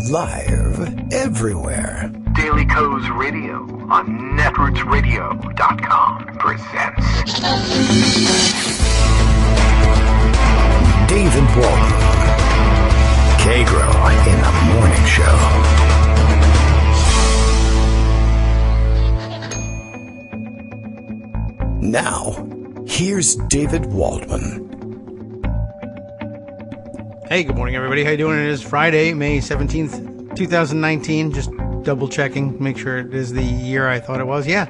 Live everywhere. Daily Co's Radio on netrootsradio.com presents David Waldman. Kagro in the Morning Show. Now, here's David Waldman. Hey, good morning, everybody. How you doing? It is Friday, May 17th, 2019. Just double checking, make sure it is the year I thought it was. Yeah,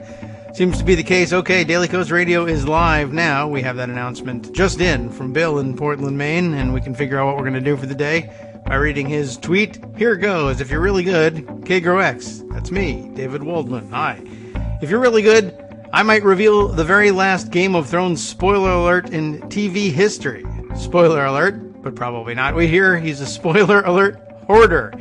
seems to be the case. Okay, Daily Coast Radio is live now. We have that announcement just in from Bill in Portland, Maine, and we can figure out what we're going to do for the day by reading his tweet. Here it goes. If you're really good, Kagro X. That's me, David Waldman. Hi. If you're really good, I might reveal the very last Game of Thrones spoiler alert in TV history. Spoiler alert. But probably not. We hear he's a spoiler alert hoarder.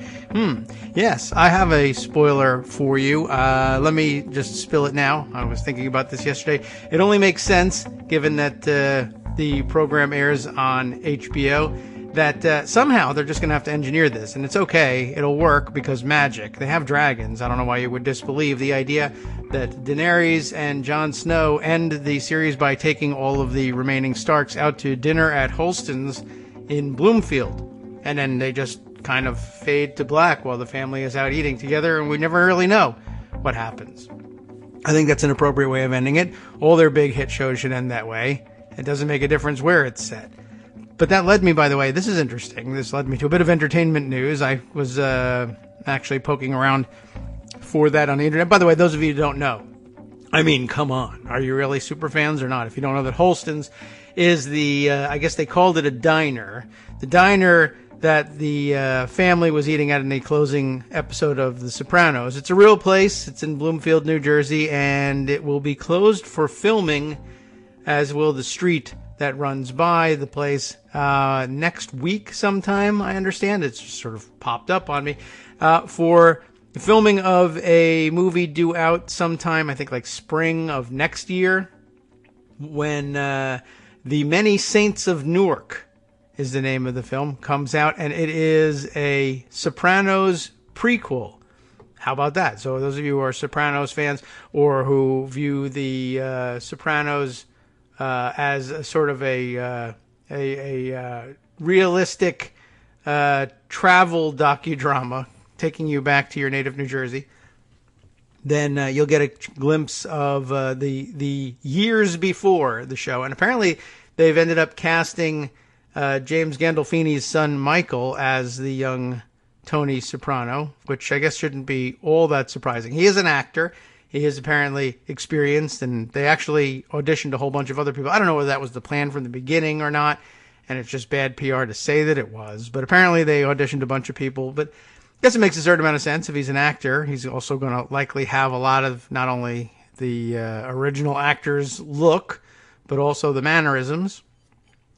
Yes, I have a spoiler for you. Let me just spill it now. I was thinking about this yesterday. It only makes sense, given that the program airs on HBO, that somehow they're just going to have to engineer this. And it's okay. It'll work because magic. They have dragons. I don't know why you would disbelieve the idea that Daenerys and Jon Snow end the series by taking all of the remaining Starks out to dinner at Holston's in Bloomfield, and then they just kind of fade to black while the family is out eating together, and we never really know what happens. I think that's an appropriate way of ending it. All their big hit shows should end that way. It doesn't make a difference where it's set. But that led me, by the way, this is interesting. This led me to a bit of entertainment news. I was actually poking around for that on the internet. By the way, those of you who don't know, I mean, come on. Are you really super fans or not? If you don't know that Holston's is the, I guess they called it a diner. The diner that the family was eating at in the closing episode of The Sopranos. It's a real place. It's in Bloomfield, New Jersey, and it will be closed for filming, as will the street that runs by the place, next week sometime, I understand. It's just sort of popped up on me, for the filming of a movie due out sometime, I think like spring of next year, when The Many Saints of Newark is the name of the film, comes out, and it is a Sopranos prequel. How about that? So those of you who are Sopranos fans or who view the Sopranos as a sort of a realistic travel docudrama taking you back to your native New Jersey, then you'll get a glimpse of the years before the show. And apparently they've ended up casting James Gandolfini's son Michael as the young Tony Soprano, which I guess shouldn't be all that surprising. He is an actor. He is apparently experienced, and they actually auditioned a whole bunch of other people. I don't know whether that was the plan from the beginning or not, and it's just bad PR to say that it was. But apparently they auditioned a bunch of people. But I guess it makes a certain amount of sense. If he's an actor, he's also going to likely have a lot of not only the original actor's look, but also the mannerisms.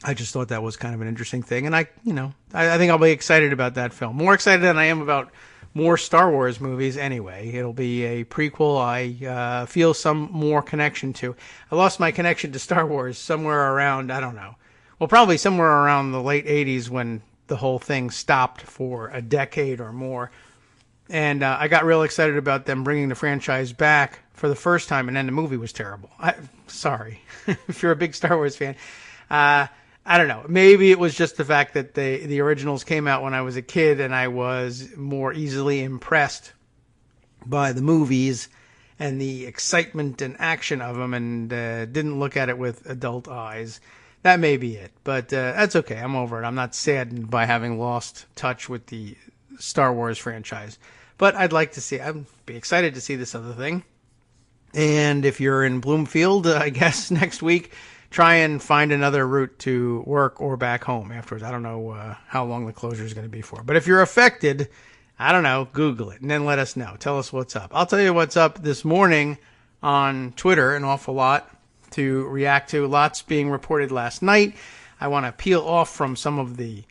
I just thought that was kind of an interesting thing. And I think I'll be excited about that film. More excited than I am about more Star Wars movies anyway. It'll be a prequel I feel some more connection to. I lost my connection to Star Wars somewhere around, I don't know. Well, probably somewhere around the late 80s when the whole thing stopped for a decade or more. And I got real excited about them bringing the franchise back for the first time, and then the movie was terrible. Sorry, if you're a big Star Wars fan. I don't know. Maybe it was just the fact that the originals came out when I was a kid, and I was more easily impressed by the movies and the excitement and action of them, and didn't look at it with adult eyes. That may be it, but that's okay. I'm over it. I'm not saddened by having lost touch with the Star Wars franchise. But I'd be excited to see this other thing. And if you're in Bloomfield, I guess next week, try and find another route to work or back home afterwards. I don't know how long the closure is going to be for. But if you're affected, I don't know, Google it and then let us know. Tell us what's up. I'll tell you what's up this morning on Twitter, an awful lot to react to. Lots being reported last night. I want to peel off from some of the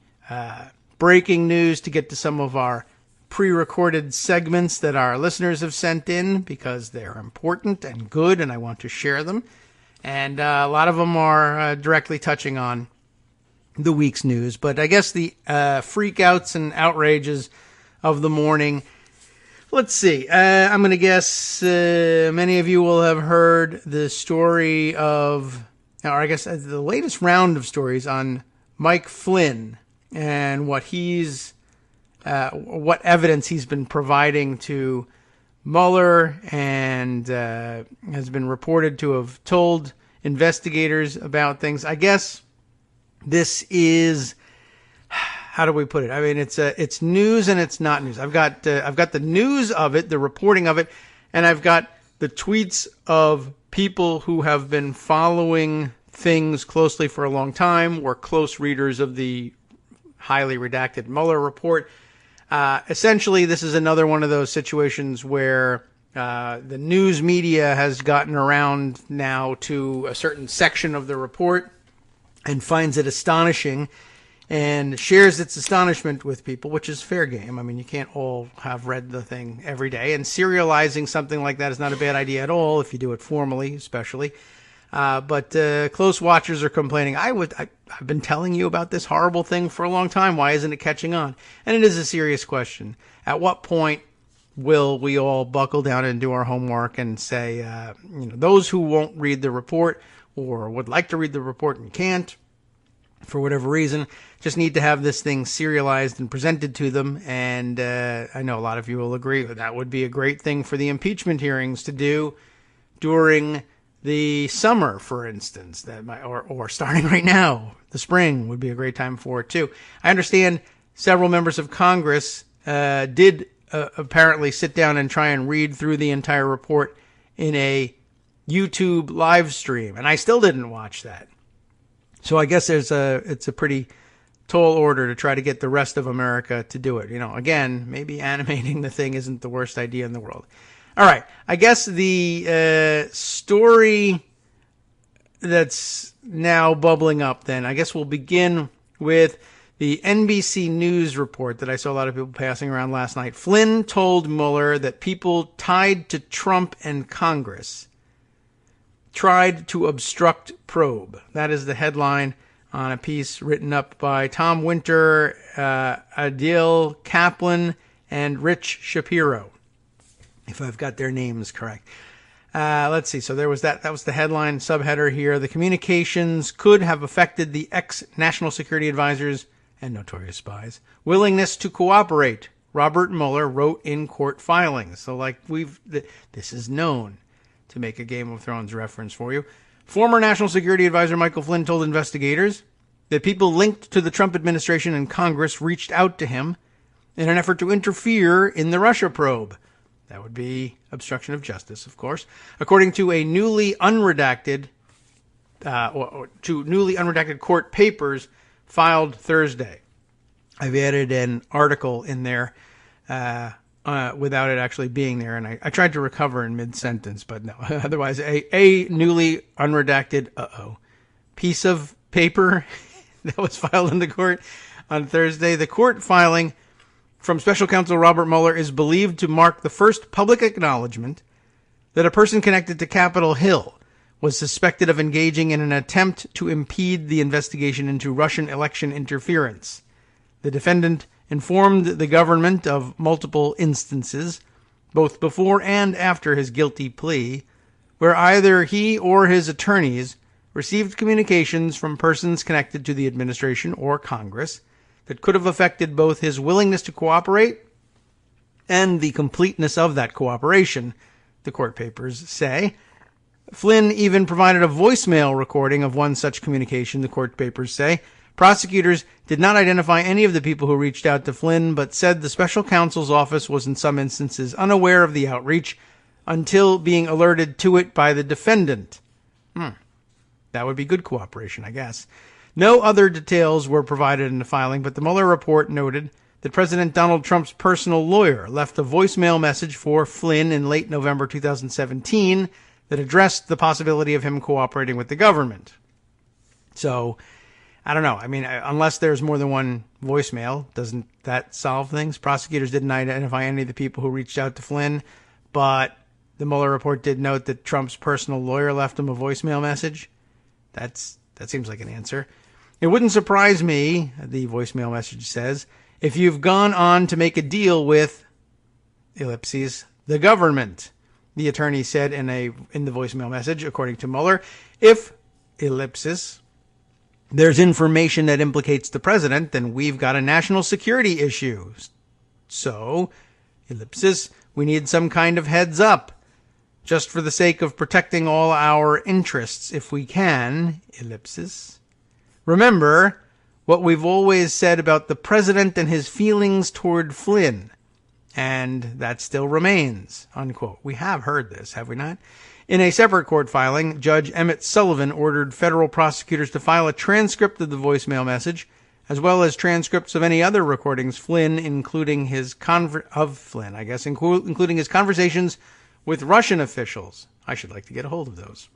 breaking news to get to some of our pre-recorded segments that our listeners have sent in because they're important and good, and I want to share them. And a lot of them are directly touching on the week's news. But I guess the freakouts and outrages of the morning. Let's see. I'm going to guess many of you will have heard the story of, or I guess the latest round of stories on Mike Flynn and what evidence he's been providing to Mueller, and has been reported to have told investigators about things. I guess this is, how do we put it? I mean, it's news and it's not news. I've got the news of it, the reporting of it, and I've got the tweets of people who have been following things closely for a long time, were close readers of the highly redacted Mueller report. Essentially, this is another one of those situations where the news media has gotten around now to a certain section of the report and finds it astonishing and shares its astonishment with people, which is fair game. I mean, you can't all have read the thing every day, and serializing something like that is not a bad idea at all if you do it formally, especially. But close watchers are complaining. I've been telling you about this horrible thing for a long time. Why isn't it catching on? And it is a serious question. At what point will we all buckle down and do our homework and say, those who won't read the report or would like to read the report and can't, for whatever reason, just need to have this thing serialized and presented to them. And I know a lot of you will agree that would be a great thing for the impeachment hearings to do during the summer, for instance, or starting right now. The spring would be a great time for it too. I understand several members of Congress did apparently sit down and try and read through the entire report in a YouTube live stream, and I still didn't watch that. So I guess it's a pretty tall order to try to get the rest of America to do it. Again, maybe animating the thing isn't the worst idea in the world. All right, I guess the story that's now bubbling up then, I guess we'll begin with the NBC News report that I saw a lot of people passing around last night. Flynn told Mueller that people tied to Trump and Congress tried to obstruct probe. That is the headline on a piece written up by Tom Winter, Adil Kaplan, and Rich Shapiro, if I've got their names correct. Let's see. So there was that. That was the headline subheader here. The communications could have affected the ex-national security advisors and notorious spies' willingness to cooperate, Robert Mueller wrote in court filings. So this is known, to make a Game of Thrones reference for you. Former National Security Advisor Michael Flynn told investigators that people linked to the Trump administration and Congress reached out to him in an effort to interfere in the Russia probe. That would be obstruction of justice, of course. According to a newly unredacted court papers filed Thursday. I've added an article in there without it actually being there, and I tried to recover in mid-sentence, but no. Otherwise, a newly unredacted piece of paper that was filed in the court on Thursday. The court filing from Special Counsel Robert Mueller is believed to mark the first public acknowledgement that a person connected to Capitol Hill was suspected of engaging in an attempt to impede the investigation into Russian election interference. The defendant informed the government of multiple instances, both before and after his guilty plea, where either he or his attorneys received communications from persons connected to the administration or Congress that could have affected both his willingness to cooperate and the completeness of that cooperation, the court papers say. Flynn even provided a voicemail recording of one such communication, the court papers say. Prosecutors did not identify any of the people who reached out to Flynn, but said the special counsel's office was in some instances unaware of the outreach until being alerted to it by the defendant. That would be good cooperation, I guess. No other details were provided in the filing, but the Mueller report noted that President Donald Trump's personal lawyer left a voicemail message for Flynn in late November 2017 that addressed the possibility of him cooperating with the government. So, I don't know. I mean, unless there's more than one voicemail, doesn't that solve things? Prosecutors didn't identify any of the people who reached out to Flynn, but the Mueller report did note that Trump's personal lawyer left him a voicemail message. That seems like an answer. It wouldn't surprise me, the voicemail message says, if you've gone on to make a deal with, ellipses, the government, the attorney said in the voicemail message, according to Mueller. If, ellipsis, there's information that implicates the president, then we've got a national security issue. So, ellipsis, we need some kind of heads up, just for the sake of protecting all our interests if we can, ellipsis. Remember what we've always said about the president and his feelings toward Flynn, and that still remains, unquote. We have heard this, have we not? In a separate court filing, Judge Emmett Sullivan ordered federal prosecutors to file a transcript of the voicemail message, as well as transcripts of any other recordings including his including his conversations with Russian officials. I should like to get a hold of those.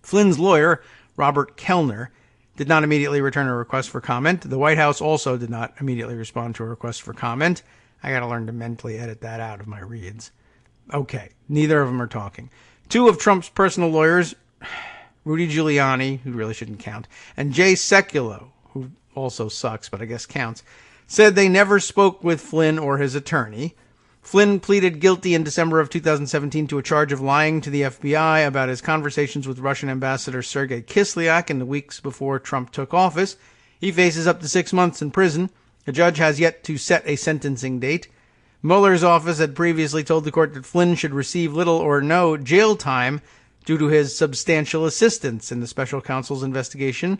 Flynn's lawyer, Robert Kellner, did not immediately return a request for comment. The White House also did not immediately respond to a request for comment. I got to learn to mentally edit that out of my reads. Okay, neither of them are talking. Two of Trump's personal lawyers, Rudy Giuliani, who really shouldn't count, and Jay Sekulow, who also sucks but I guess counts, said they never spoke with Flynn or his attorney. Flynn pleaded guilty in December of 2017 to a charge of lying to the FBI about his conversations with Russian Ambassador Sergei Kislyak in the weeks before Trump took office. He faces up to 6 months in prison. The judge has yet to set a sentencing date. Mueller's office had previously told the court that Flynn should receive little or no jail time due to his substantial assistance in the special counsel's investigation.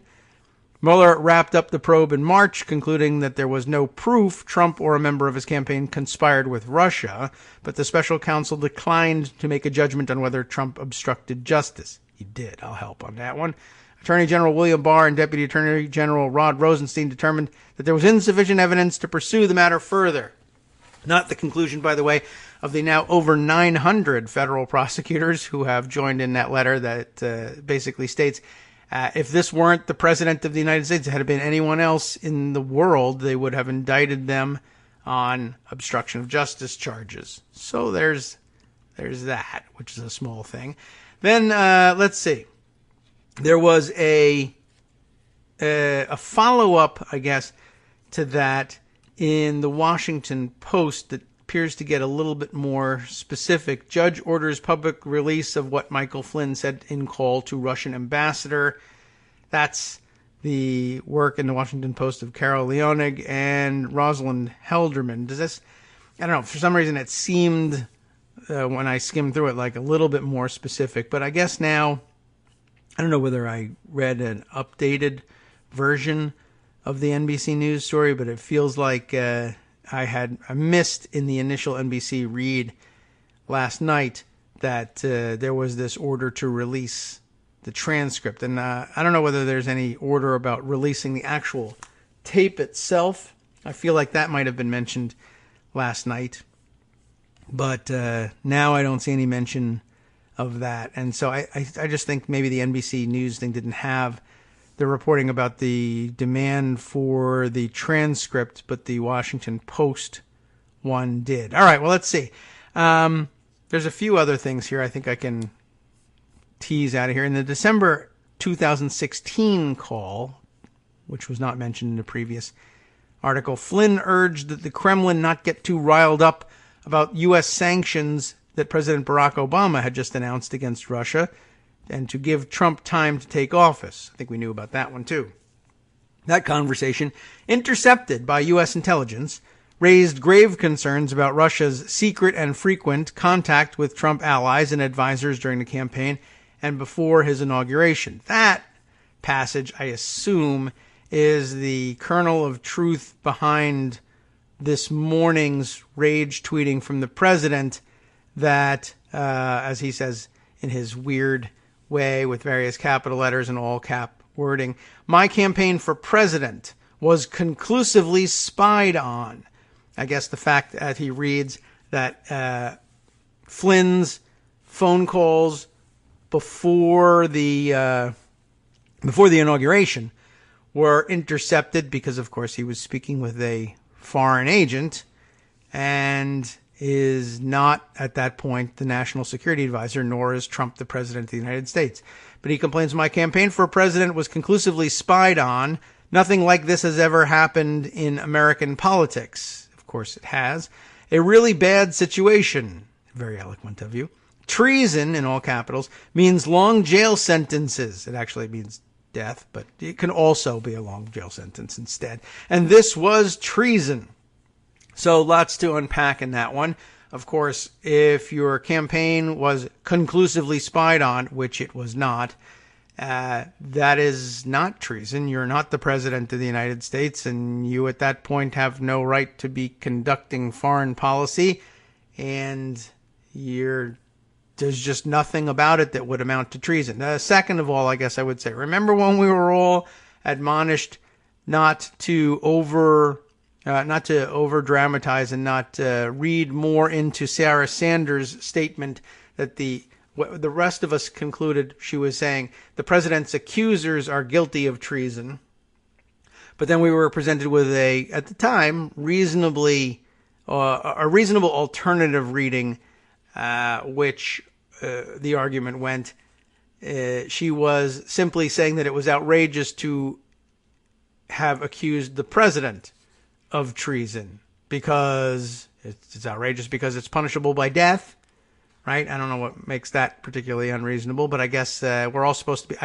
Mueller wrapped up the probe in March, concluding that there was no proof Trump or a member of his campaign conspired with Russia, but the special counsel declined to make a judgment on whether Trump obstructed justice. He did. I'll help on that one. Attorney General William Barr and Deputy Attorney General Rod Rosenstein determined that there was insufficient evidence to pursue the matter further. Not the conclusion, by the way, of the now over 900 federal prosecutors who have joined in that letter that basically states, if this weren't the president of the United States, it had been anyone else in the world, they would have indicted them on obstruction of justice charges. So there's that, which is a small thing. Then let's see. There was a follow-up, I guess, to that in the Washington Post that appears to get a little bit more specific. Judge orders public release of what Michael Flynn said in call to Russian ambassador. That's the work in the Washington Post of Carol Leonig and Rosalind Helderman. Does this, I don't know, for some reason it seemed, when I skimmed through it, like a little bit more specific. But I guess now, I don't know whether I read an updated version of the NBC News story, but it feels like I missed in the initial NBC read last night that there was this order to release the transcript. And I don't know whether there's any order about releasing the actual tape itself. I feel like that might have been mentioned last night. But now I don't see any mention of that. And so I just think maybe the NBC News thing didn't have the reporting about the demand for the transcript, but the Washington Post one did. All right, well, let's see. There's a few other things here I think I can tease out of here. In the December 2016 call, which was not mentioned in the previous article, Flynn urged that the Kremlin not get too riled up about U.S. sanctions that President Barack Obama had just announced against Russia, and to give Trump time to take office. I think we knew about that one, too. That conversation, intercepted by U.S. intelligence, raised grave concerns about Russia's secret and frequent contact with Trump allies and advisors during the campaign and before his inauguration. That passage, I assume, is the kernel of truth behind this morning's rage tweeting from the president that, as he says in his weird way with various capital letters and all cap wording, my campaign for president was conclusively spied on. I guess the fact that he reads that Flynn's phone calls before the inauguration were intercepted because, of course, he was speaking with a foreign agent, and is not, at that point, the national security advisor, nor is Trump the president of the United States. But he complains, my campaign for president was conclusively spied on. Nothing like this has ever happened in American politics. Of course it has. A really bad situation. Very eloquent of you. Treason, in all capitals, means long jail sentences. It actually means death, but it can also be a long jail sentence instead. And this was treason. So lots to unpack in that one. Of course, if your campaign was conclusively spied on, which it was not, that is not treason. You're not the president of the United States, and you at that point have no right to be conducting foreign policy, and there's just nothing about it that would amount to treason. Second of all, I guess I would say, remember when we were all admonished not to over dramatize and not read more into Sarah Sanders' statement that the rest of us concluded she was saying the president's accusers are guilty of treason. But then we were presented with at the time, a reasonable alternative reading, which the argument went, she was simply saying that it was outrageous to have accused the president of treason because it's outrageous because it's punishable by death, right? I don't know what makes that particularly unreasonable, but I guess we're all supposed to be,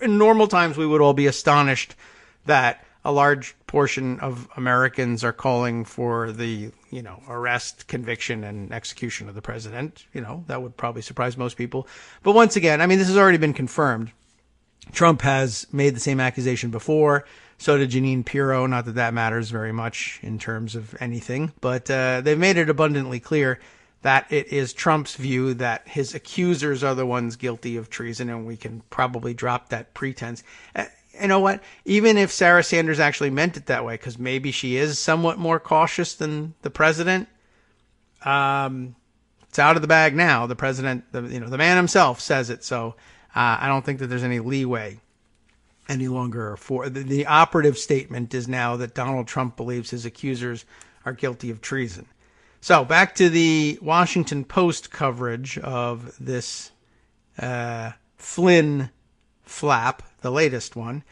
in normal times, we would all be astonished that a large portion of Americans are calling for the, arrest, conviction, and execution of the president. That would probably surprise most people. But once again, this has already been confirmed. Trump has made the same accusation before. So did Jeanine Pirro. Not that that matters very much in terms of anything, but they've made it abundantly clear that it is Trump's view that his accusers are the ones guilty of treason, and we can probably drop that pretense. You know what? Even if Sarah Sanders actually meant it that way, because maybe she is somewhat more cautious than the president, it's out of the bag now. The president, the man himself says it. So I don't think that there's any leeway any longer for the operative statement is now that Donald Trump believes his accusers are guilty of treason. So back to the Washington Post coverage of this Flynn flap, the latest one.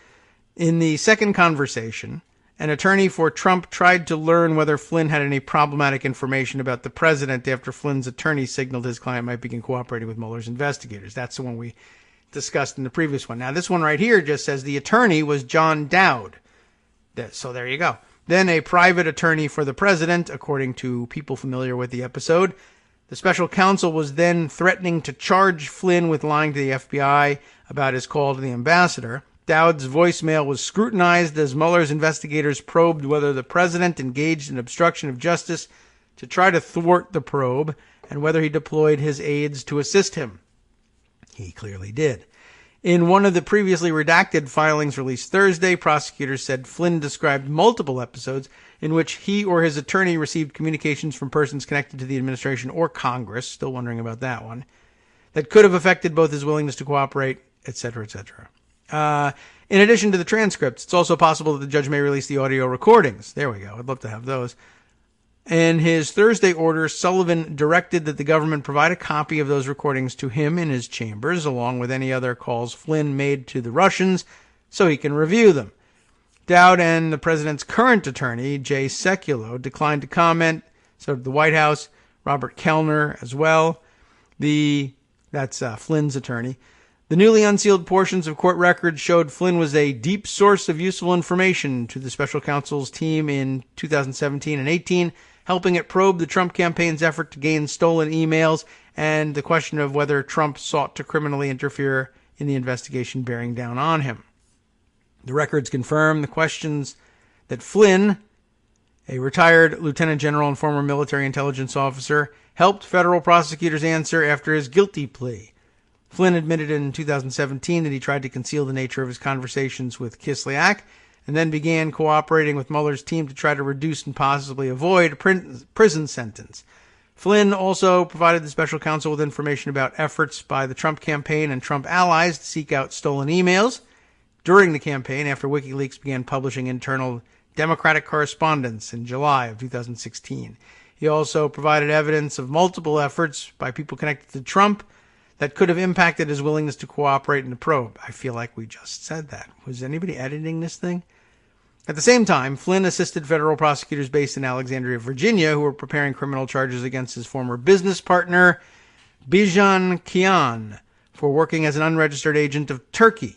In the second conversation, an attorney for Trump tried to learn whether Flynn had any problematic information about the president after Flynn's attorney signaled his client might begin cooperating with Mueller's investigators. That's the one we discussed in the previous one. Now, this one right here just says the attorney was John Dowd. So there you go. Then a private attorney for the president, according to people familiar with the episode. The special counsel was then threatening to charge Flynn with lying to the FBI about his call to the ambassador. Dowd's voicemail was scrutinized as Mueller's investigators probed whether the president engaged in obstruction of justice to try to thwart the probe and whether he deployed his aides to assist him. He clearly did. In one of the previously redacted filings released Thursday, prosecutors said Flynn described multiple episodes in which he or his attorney received communications from persons connected to the administration or Congress, still wondering about that one, that could have affected both his willingness to cooperate, etc., etc. In addition to the transcripts, it's also possible that the judge may release the audio recordings. There we go. I'd love to have those. In his Thursday order, Sullivan directed that the government provide a copy of those recordings to him in his chambers, along with any other calls Flynn made to the Russians, so he can review them. Dowd and the president's current attorney, Jay Sekulow, declined to comment. So did the White House, Robert Kellner as well. That's Flynn's attorney. The newly unsealed portions of court records showed Flynn was a deep source of useful information to the special counsel's team in 2017 and 18, helping it probe the Trump campaign's effort to gain stolen emails and the question of whether Trump sought to criminally interfere in the investigation bearing down on him. The records confirm the questions that Flynn, a retired lieutenant general and former military intelligence officer, helped federal prosecutors answer after his guilty plea. Flynn admitted in 2017 that he tried to conceal the nature of his conversations with Kislyak and then began cooperating with Mueller's team to try to reduce and possibly avoid a prison sentence. Flynn also provided the special counsel with information about efforts by the Trump campaign and Trump allies to seek out stolen emails during the campaign after WikiLeaks began publishing internal Democratic correspondence in July of 2016. He also provided evidence of multiple efforts by people connected to Trump that could have impacted his willingness to cooperate in the probe. I feel like we just said that. Was anybody editing this thing? At the same time, Flynn assisted federal prosecutors based in Alexandria, Virginia, who were preparing criminal charges against his former business partner, Bijan Kian, for working as an unregistered agent of Turkey.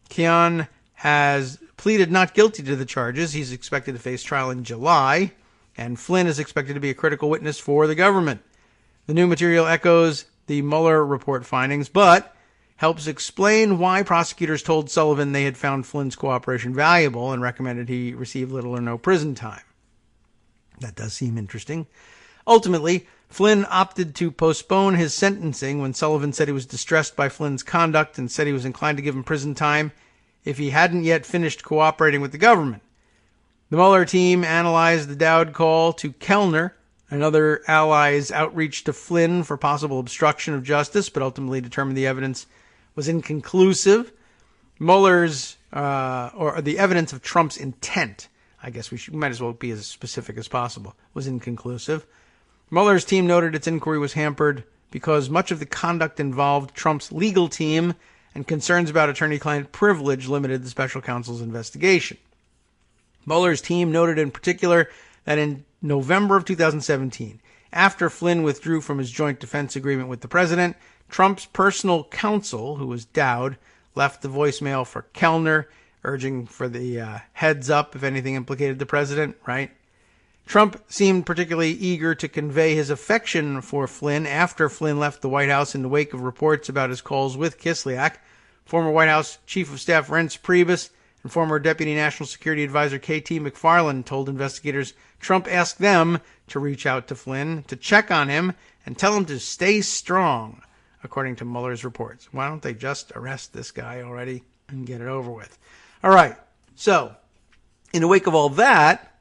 Kian has pleaded not guilty to the charges. He's expected to face trial in July, and Flynn is expected to be a critical witness for the government. The new material echoes the Mueller report findings, but helps explain why prosecutors told Sullivan they had found Flynn's cooperation valuable and recommended he receive little or no prison time. That does seem interesting. Ultimately, Flynn opted to postpone his sentencing when Sullivan said he was distressed by Flynn's conduct and said he was inclined to give him prison time if he hadn't yet finished cooperating with the government. The Mueller team analyzed the Dowd call to Kellner and other allies' outreach to Flynn for possible obstruction of justice, but ultimately determined the evidence was inconclusive. Mueller's, or the evidence of Trump's intent, I guess we might as well be as specific as possible, was inconclusive. Mueller's team noted its inquiry was hampered because much of the conduct involved Trump's legal team, and concerns about attorney-client privilege limited the special counsel's investigation. Mueller's team noted in particular that in November of 2017, after Flynn withdrew from his joint defense agreement with the president, Trump's personal counsel, who was Dowd, left the voicemail for Kellner, urging for the heads up if anything implicated the president, right? Trump seemed particularly eager to convey his affection for Flynn after Flynn left the White House in the wake of reports about his calls with Kislyak. Former White House Chief of Staff Reince Priebus and former Deputy National Security Advisor K.T. McFarland told investigators Trump asked them to reach out to Flynn to check on him and tell him to stay strong, according to Mueller's reports. Why don't they just arrest this guy already and get it over with? All right. So, in the wake of all that,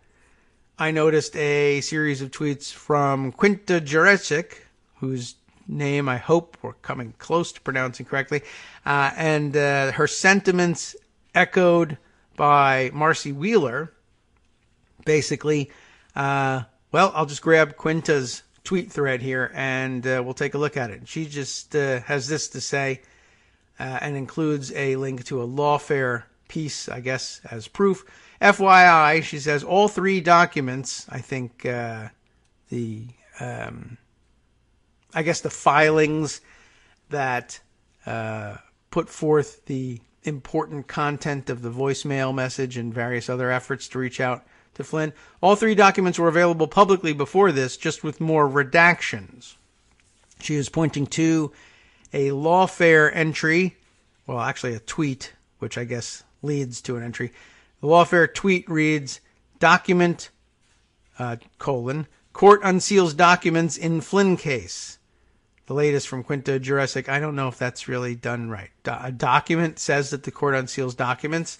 I noticed a series of tweets from Quinta Jurecic, whose name I hope we're coming close to pronouncing correctly, and her sentiments echoed by Marcy Wheeler. Basically, I'll just grab Quinta's tweet thread here and we'll take a look at it. She just has this to say and includes a link to a lawfare piece, I guess, as proof. FYI, she says all three documents, I think the filings that put forth the important content of the voicemail message and various other efforts to reach out to Flynn. All three documents were available publicly before this, just with more redactions. She is pointing to a lawfare entry, well, actually a tweet, which I guess leads to an entry. The lawfare tweet reads, document, court unseals documents in Flynn case. The latest from Quinta Jurecic. I don't know if that's really done right. A document says that the court unseals documents.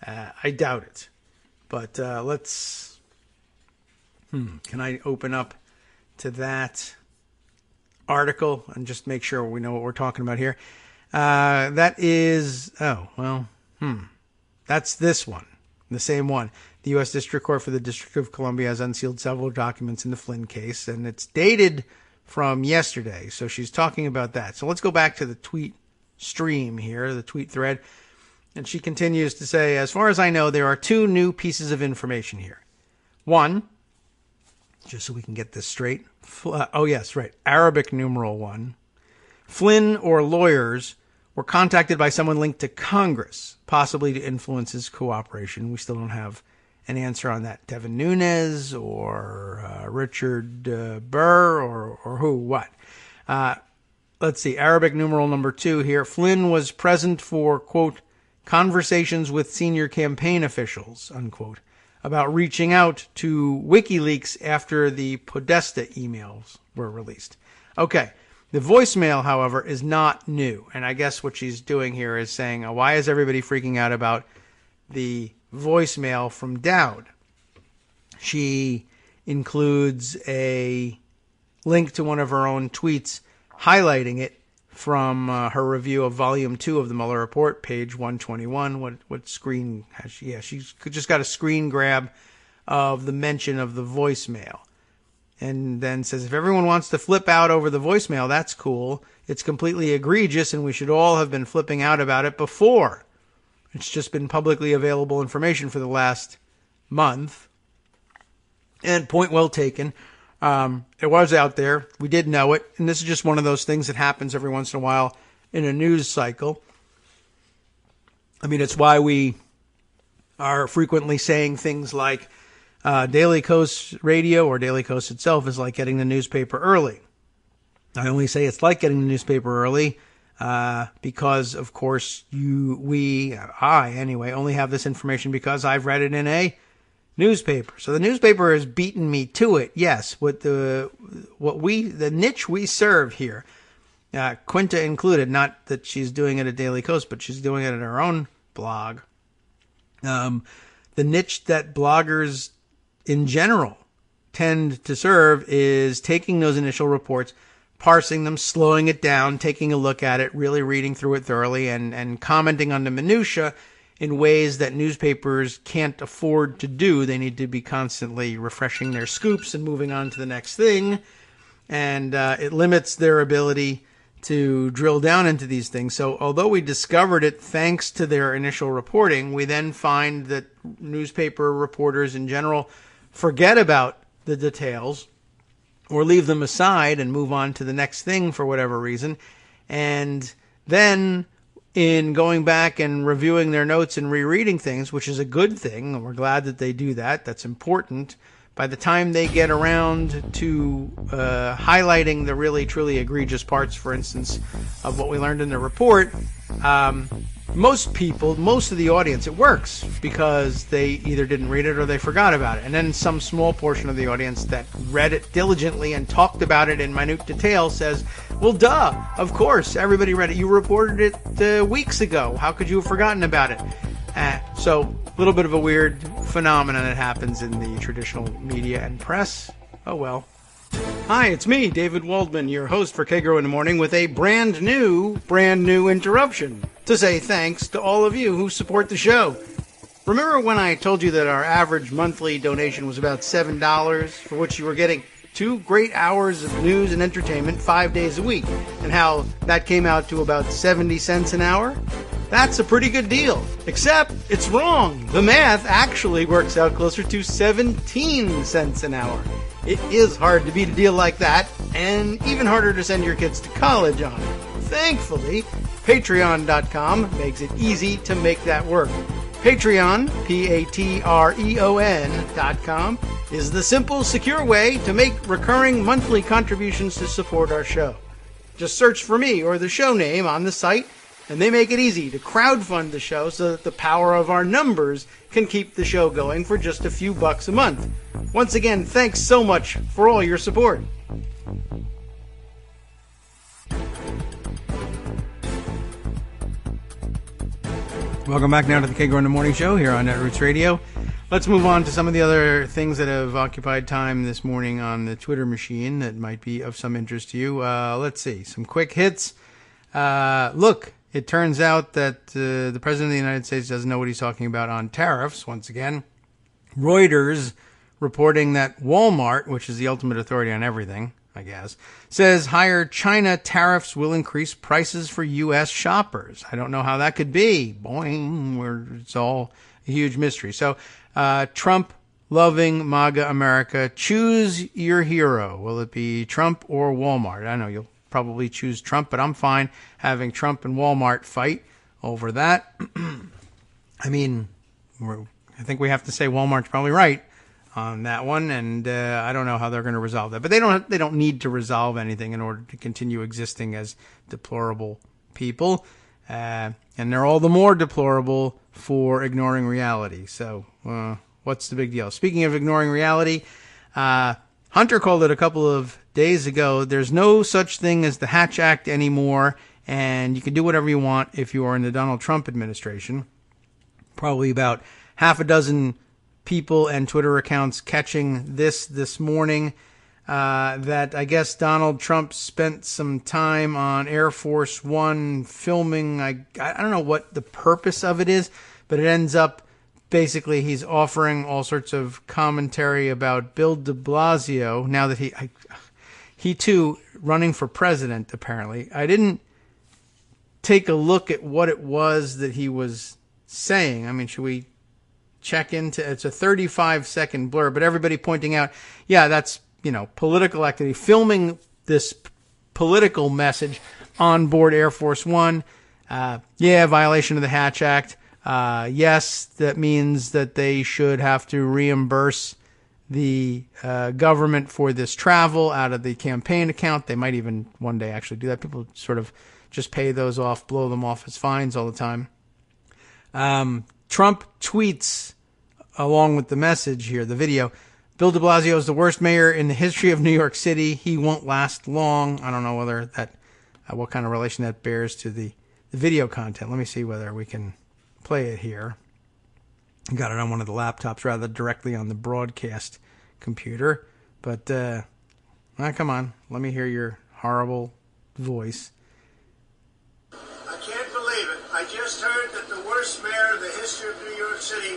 I doubt it. But let's... Can I open up to that article and just make sure we know what we're talking about here? That is... That's this one. The same one. The U.S. District Court for the District of Columbia has unsealed several documents in the Flynn case, and it's dated from yesterday. So she's talking about that. So let's go back to the tweet stream here, the tweet thread. And she continues to say, as far as I know, there are two new pieces of information here. One, just so we can get this straight. Arabic numeral 1. Flynn or lawyers were contacted by someone linked to Congress, possibly to influence his cooperation. We still don't have an answer on that. Devin Nunes or Richard Burr or who, what. Let's see, Arabic numeral number 2 here. Flynn was present for, quote, conversations with senior campaign officials, unquote, about reaching out to WikiLeaks after the Podesta emails were released. Okay. The voicemail, however, is not new. And I guess what she's doing here is saying, why is everybody freaking out about the voicemail from Dowd? She includes a link to one of her own tweets highlighting it from her review of Volume 2 of the Mueller Report, page 121. What screen has she? Yeah, she's just got a screen grab of the mention of the voicemail. and then says, if everyone wants to flip out over the voicemail, that's cool. It's completely egregious, and we should all have been flipping out about it before. It's just been publicly available information for the last month. And point well taken. It was out there. We did know it. And this is just one of those things that happens every once in a while in a news cycle. I mean, it's why we are frequently saying things like Daily Kos Radio, or Daily Kos itself, is like getting the newspaper early. I only say it's like getting the newspaper early because, of course, I anyway, only have this information because I've read it in a newspaper. So the newspaper has beaten me to it. Yes, with the niche we serve here, Quinta included. Not that she's doing it at Daily Kos, but she's doing it at her own blog. The niche that bloggers in general tend to serve is taking those initial reports, parsing them, slowing it down, taking a look at it, really reading through it thoroughly, and commenting on the minutia in ways that newspapers can't afford to do. They need to be constantly refreshing their scoops and moving on to the next thing. And it limits their ability to drill down into these things. So although we discovered it thanks to their initial reporting, we then find that newspaper reporters in general forget about the details or leave them aside and move on to the next thing for whatever reason. And then in going back and reviewing their notes and rereading things, which is a good thing, and we're glad that they do that, that's important, by the time they get around to highlighting the really, truly egregious parts, for instance, of what we learned in the report, most of the audience, it works because they either didn't read it or they forgot about it. And then some small portion of the audience that read it diligently and talked about it in minute detail says, well, duh, of course, everybody read it. You reported it weeks ago. How could you have forgotten about it? So a little bit of a weird phenomenon that happens in the traditional media and press. Oh, well. Hi, it's me, David Waldman, your host for Kagro in the Morning, with a brand new interruption to say thanks to all of you who support the show. Remember when I told you that our average monthly donation was about $7, for which you were getting 2 great hours of news and entertainment 5 days a week, and how that came out to about 70 cents an hour? That's a pretty good deal. Except it's wrong. The math actually works out closer to 17 cents an hour. It is hard to beat a deal like that, and even harder to send your kids to college on it. Thankfully, Patreon.com makes it easy to make that work. Patreon, Patreon.com, is the simple, secure way to make recurring monthly contributions to support our show. Just search for me or the show name on the site, and they make it easy to crowdfund the show so that the power of our numbers can keep the show going for just a few bucks a month. Once again, thanks so much for all your support. Welcome back now to the Kagro in the Morning Show here on Netroots Radio. Let's move on to some of the other things that have occupied time this morning on the Twitter machine that might be of some interest to you. Let's see, some quick hits. Look, it turns out that the President of the United States doesn't know what he's talking about on tariffs, once again. Reuters reporting that Walmart, which is the ultimate authority on everything, I guess, says higher China tariffs will increase prices for U.S. shoppers. I don't know how that could be. Boing, it's all a huge mystery. So, Trump-loving MAGA America, choose your hero. Will it be Trump or Walmart? I know you'll probably choose Trump, but I'm fine having Trump and Walmart fight over that. I mean, I think we have to say Walmart's probably right on that one, and I don't know how they're going to resolve that. But they don't need to resolve anything in order to continue existing as deplorable people, and they're all the more deplorable for ignoring reality. So what's the big deal? Speaking of ignoring reality, Hunter called it a couple of days ago. There's no such thing as the Hatch Act anymore, and you can do whatever you want if you are in the Donald Trump administration. Probably about half a dozen people and Twitter accounts catching this morning, that I guess Donald Trump spent some time on Air Force One filming. I don't know what the purpose of it is, but it ends up basically he's offering all sorts of commentary about Bill de Blasio, now that he too running for president, apparently. I didn't take a look at what it was that he was saying. I mean, should we check into, it's a 35-second blur, but everybody pointing out, yeah, that's, political activity, filming this political message on board Air Force One. Violation of the Hatch Act. Yes, that means that they should have to reimburse the government for this travel out of the campaign account. They might even one day actually do that. People sort of just pay those off, blow them off as fines all the time. Trump tweets along with the message here, the video, Bill de Blasio is the worst mayor in the history of New York City. He won't last long. I don't know whether that, what kind of relation that bears to the video content. Let me see whether we can play it here. I got it on one of the laptops rather directly on the broadcast computer. But, come on. Let me hear your horrible voice. I can't believe it. I just heard that the worst mayor in the history of New York City,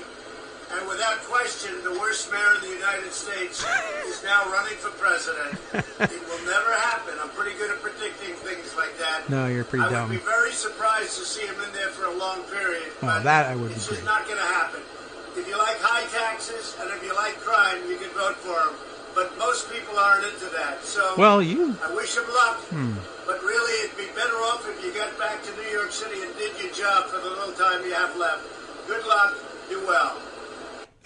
and without question, the worst mayor in the United States, is now running for president. It will never happen. I'm pretty good at predicting things like that. No, you're pretty dumb. I would be very surprised to see him in there for a long period. Oh, that I would be. It's just not going to happen. If you like high taxes and if you like crime, you can vote for him. But most people aren't into that. So I wish him luck. But really, it'd be better off if you got back to New York City and did your job for the little time you have left. Good luck. Do well.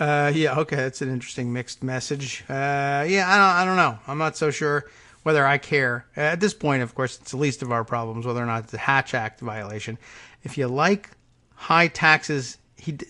Okay, that's an interesting mixed message. I don't know. I'm not so sure whether I care. At this point, of course, it's the least of our problems, whether or not it's a Hatch Act violation. If you like high taxes,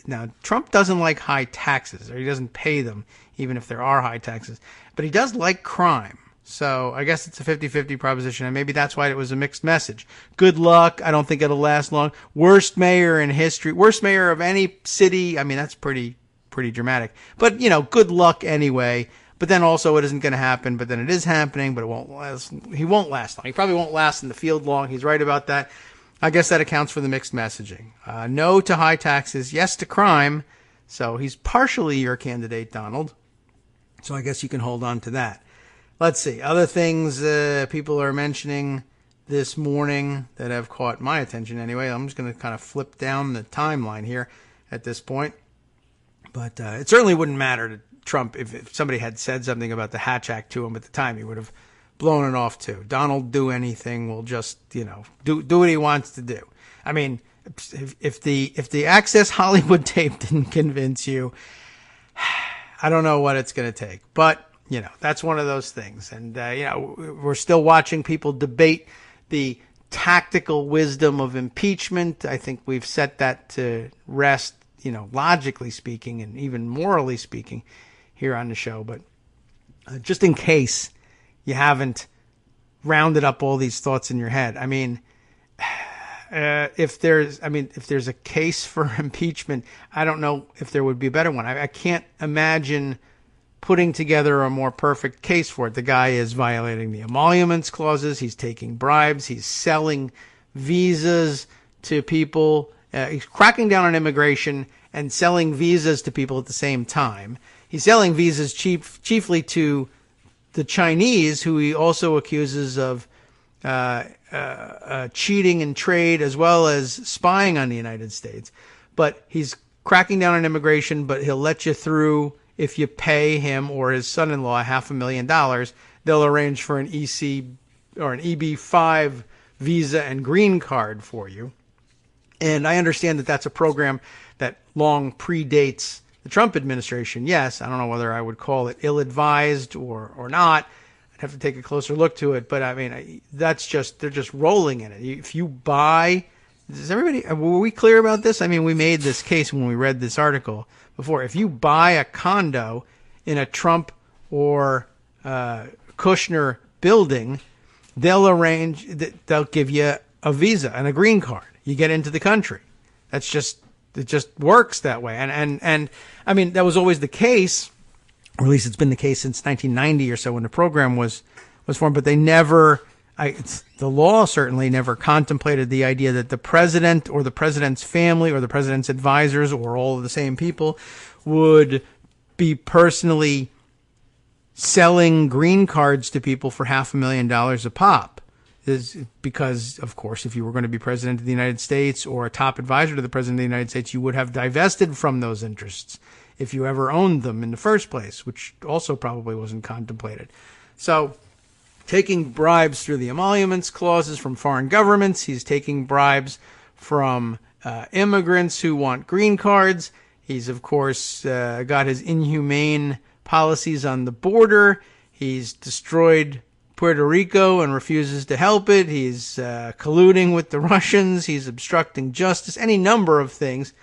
now Trump doesn't like high taxes, or he doesn't pay them, even if there are high taxes. But he does like crime. So I guess it's a 50-50 proposition, and maybe that's why it was a mixed message. Good luck. I don't think it'll last long. Worst mayor in history. Worst mayor of any city. I mean, that's pretty dramatic. But, good luck anyway. But then also it isn't going to happen. But then it is happening, but it won't last. He won't last long. He probably won't last in the field long. He's right about that. I guess that accounts for the mixed messaging. No to high taxes. Yes to crime. So he's partially your candidate, Donald. So I guess you can hold on to that. Let's see. Other things people are mentioning this morning that have caught my attention anyway. I'm just going to kind of flip down the timeline here at this point. But it certainly wouldn't matter to Trump if somebody had said something about the Hatch Act to him at the time. He would have blown it off too. Donald do anything will just, do what he wants to do. I mean, if the Access Hollywood tape didn't convince you, I don't know what it's going to take. But, that's one of those things. And, we're still watching people debate the tactical wisdom of impeachment. I think we've set that to rest, logically speaking and even morally speaking here on the show. But just in case you haven't rounded up all these thoughts in your head, I mean, if there's a case for impeachment, I don't know if there would be a better one. I can't imagine putting together a more perfect case for it. The guy is violating the emoluments clauses. He's taking bribes. He's selling visas to people. He's cracking down on immigration and selling visas to people at the same time. He's selling visas chiefly to the Chinese, who he also accuses of cheating in trade as well as spying on the United States. But he's cracking down on immigration, but he'll let you through if you pay him or his son-in-law $500,000. They'll arrange for an EC or an EB-5 visa and green card for you. And I understand that that's a program that long predates the Trump administration. Yes, I don't know whether I would call it ill-advised or not. I'd have to take a closer look to it. But I mean, they're just rolling in it. If you buy, were we clear about this? I mean, we made this case when we read this article before. If you buy a condo in a Trump or Kushner building, they'll give you a visa and a green card. You get into the country. It just works that way. And I mean, that was always the case, or at least it's been the case since 1990 or so when the program was formed, but they never the law certainly never contemplated the idea that the president or the president's family or the president's advisors or all of the same people would be personally selling green cards to people for $500,000 a pop. Is because, of course, if you were going to be president of the United States or a top advisor to the president of the United States, you would have divested from those interests if you ever owned them in the first place, which also probably wasn't contemplated. So taking bribes through the emoluments clauses from foreign governments. He's taking bribes from immigrants who want green cards. He's, of course, got his inhumane policies on the border. He's destroyed Puerto Rico and refuses to help it. He's colluding with the Russians. He's obstructing justice. Any number of things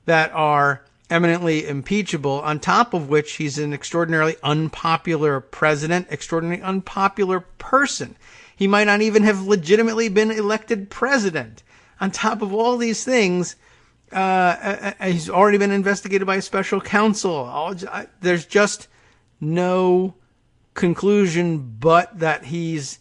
that are eminently impeachable, on top of which he's an extraordinarily unpopular president, extraordinarily unpopular person. He might not even have legitimately been elected president. On top of all these things, he's already been investigated by a special counsel. There's just no conclusion but that he's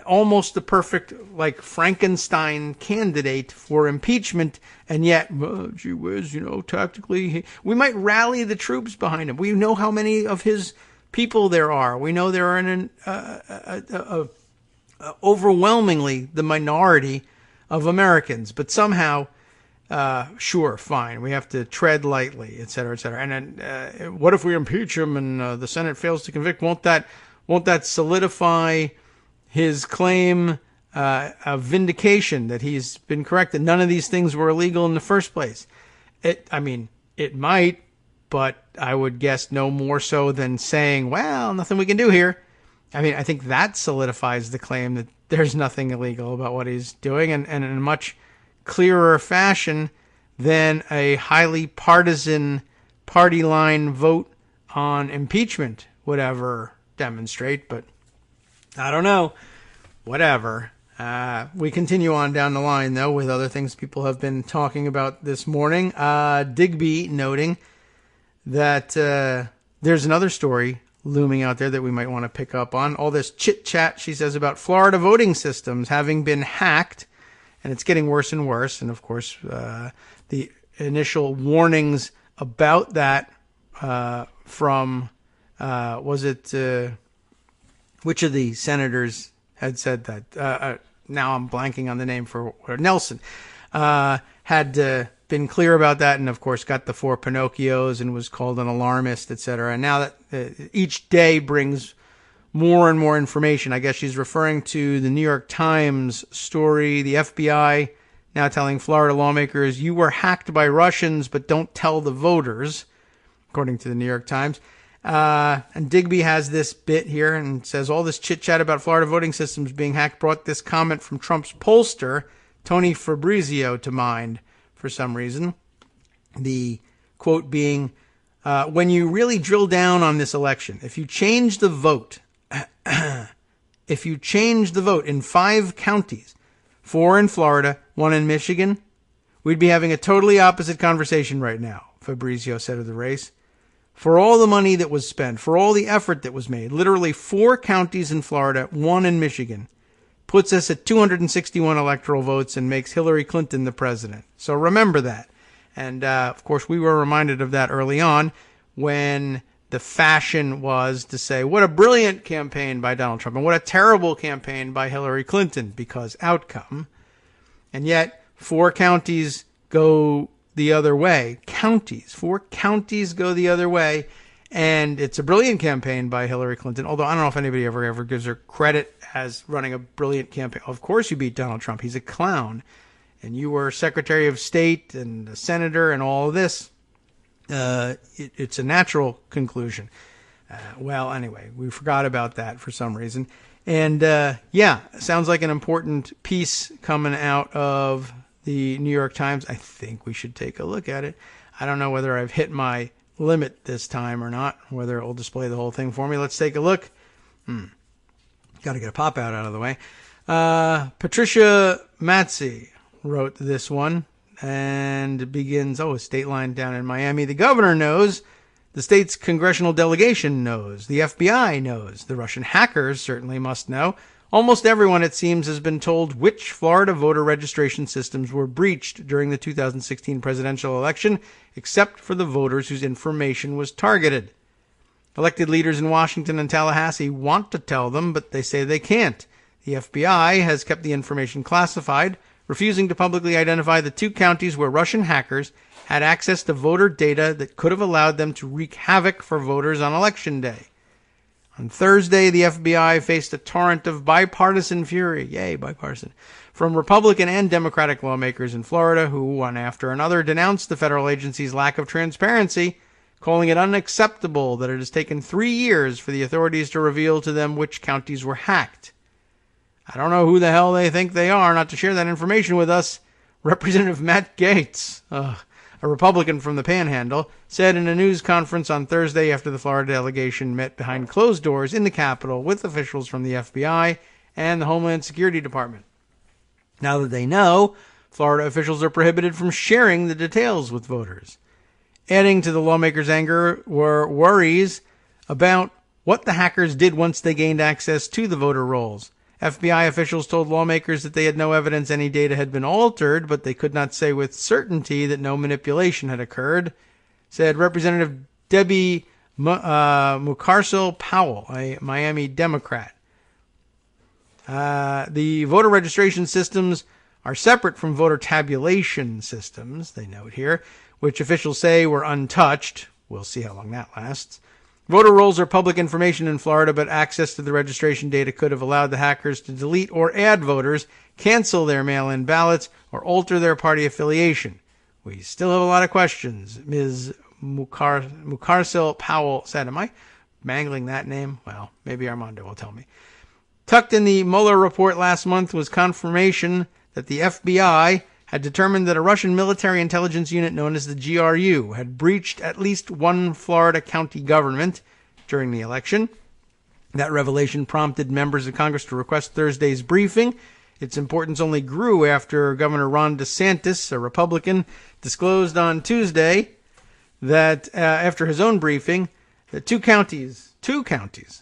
almost the perfect, like, Frankenstein candidate for impeachment, and yet, gee whiz, tactically, we might rally the troops behind him. We know how many of his people there are. We know there are overwhelmingly the minority of Americans, but somehow, sure, fine, we have to tread lightly, et cetera, et cetera. And then, what if we impeach him and the Senate fails to convict? Won't that solidify his claim of vindication that he's been correct, that none of these things were illegal in the first place? It might, but I would guess no more so than saying, well, nothing we can do here. I think that solidifies the claim that there's nothing illegal about what he's doing, and in a much clearer fashion than a highly partisan party line vote on impeachment would ever demonstrate. But I don't know. Whatever. We continue on down the line, though, with other things people have been talking about this morning. Digby noting that there's another story looming out there that we might want to pick up on. All this chit-chat, she says, about Florida voting systems having been hacked, and it's getting worse and worse. And, of course, the initial warnings about that from, which of the senators had said that? Now I'm blanking on the name for Nelson. Had been clear about that, and of course got the 4 Pinocchios and was called an alarmist, etc. And now that each day brings more and more information. I guess she's referring to the New York Times story, the FBI now telling Florida lawmakers, you were hacked by Russians, but don't tell the voters, according to the New York Times. And Digby has this bit here and says all this chit-chat about Florida voting systems being hacked brought this comment from Trump's pollster, Tony Fabrizio, to mind for some reason. The quote being, when you really drill down on this election, if you change the vote, in 5 counties, 4 in Florida, 1 in Michigan, we'd be having a totally opposite conversation right now, Fabrizio said of the race. For all the money that was spent, for all the effort that was made, literally 4 counties in Florida, 1 in Michigan, puts us at 261 electoral votes and makes Hillary Clinton the president. So remember that. And, of course, we were reminded of that early on when the fashion was to say, what a brilliant campaign by Donald Trump and what a terrible campaign by Hillary Clinton, because outcome. And yet 4 counties go the other way. 4 counties go the other way, and it's a brilliant campaign by Hillary Clinton, although I don't know if anybody ever gives her credit as running a brilliant campaign. Of course you beat Donald Trump. He's a clown, and you were Secretary of State and a senator and all of this. It's a natural conclusion. Well, anyway, we forgot about that for some reason. And, sounds like an important piece coming out of the New York Times. I think we should take a look at it. I don't know whether I've hit my limit this time or not, whether it will display the whole thing for me. Let's take a look. Got to get a pop-out out of the way. Patricia Matzi wrote this one, and it begins, a state line down in Miami. The governor knows. The state's congressional delegation knows. The FBI knows. The Russian hackers certainly must know. Almost everyone, it seems, has been told which Florida voter registration systems were breached during the 2016 presidential election, except for the voters whose information was targeted. Elected leaders in Washington and Tallahassee want to tell them, but they say they can't. The FBI has kept the information classified, refusing to publicly identify the 2 counties where Russian hackers had access to voter data that could have allowed them to wreak havoc for voters on Election Day. On Thursday, the FBI faced a torrent of bipartisan fury, yay, bipartisan, from Republican and Democratic lawmakers in Florida who, one after another, denounced the federal agency's lack of transparency, calling it unacceptable that it has taken 3 years for the authorities to reveal to them which counties were hacked. I don't know who the hell they think they are not to share that information with us. Representative Matt Gaetz, a Republican from the Panhandle, said in a news conference on Thursday after the Florida delegation met behind closed doors in the Capitol with officials from the FBI and the Homeland Security Department. Now that they know, Florida officials are prohibited from sharing the details with voters. Adding to the lawmakers' anger were worries about what the hackers did once they gained access to the voter rolls. FBI officials told lawmakers that they had no evidence any data had been altered, but they could not say with certainty that no manipulation had occurred, said Representative Debbie Mucarsel Powell, a Miami Democrat. The voter registration systems are separate from voter tabulation systems, they note here, which officials say were untouched. We'll see how long that lasts. Voter rolls are public information in Florida, but access to the registration data could have allowed the hackers to delete or add voters, cancel their mail-in ballots, or alter their party affiliation. We still have a lot of questions, Ms. Mucarsel Powell said. Am I mangling that name? Well, maybe Armando will tell me. Tucked in the Mueller report last month was confirmation that the FBI had determined that a Russian military intelligence unit known as the GRU had breached at least one Florida county government during the election. That revelation prompted members of Congress to request Thursday's briefing. Its importance only grew after Governor Ron DeSantis, a Republican, disclosed on Tuesday that after his own briefing, that two counties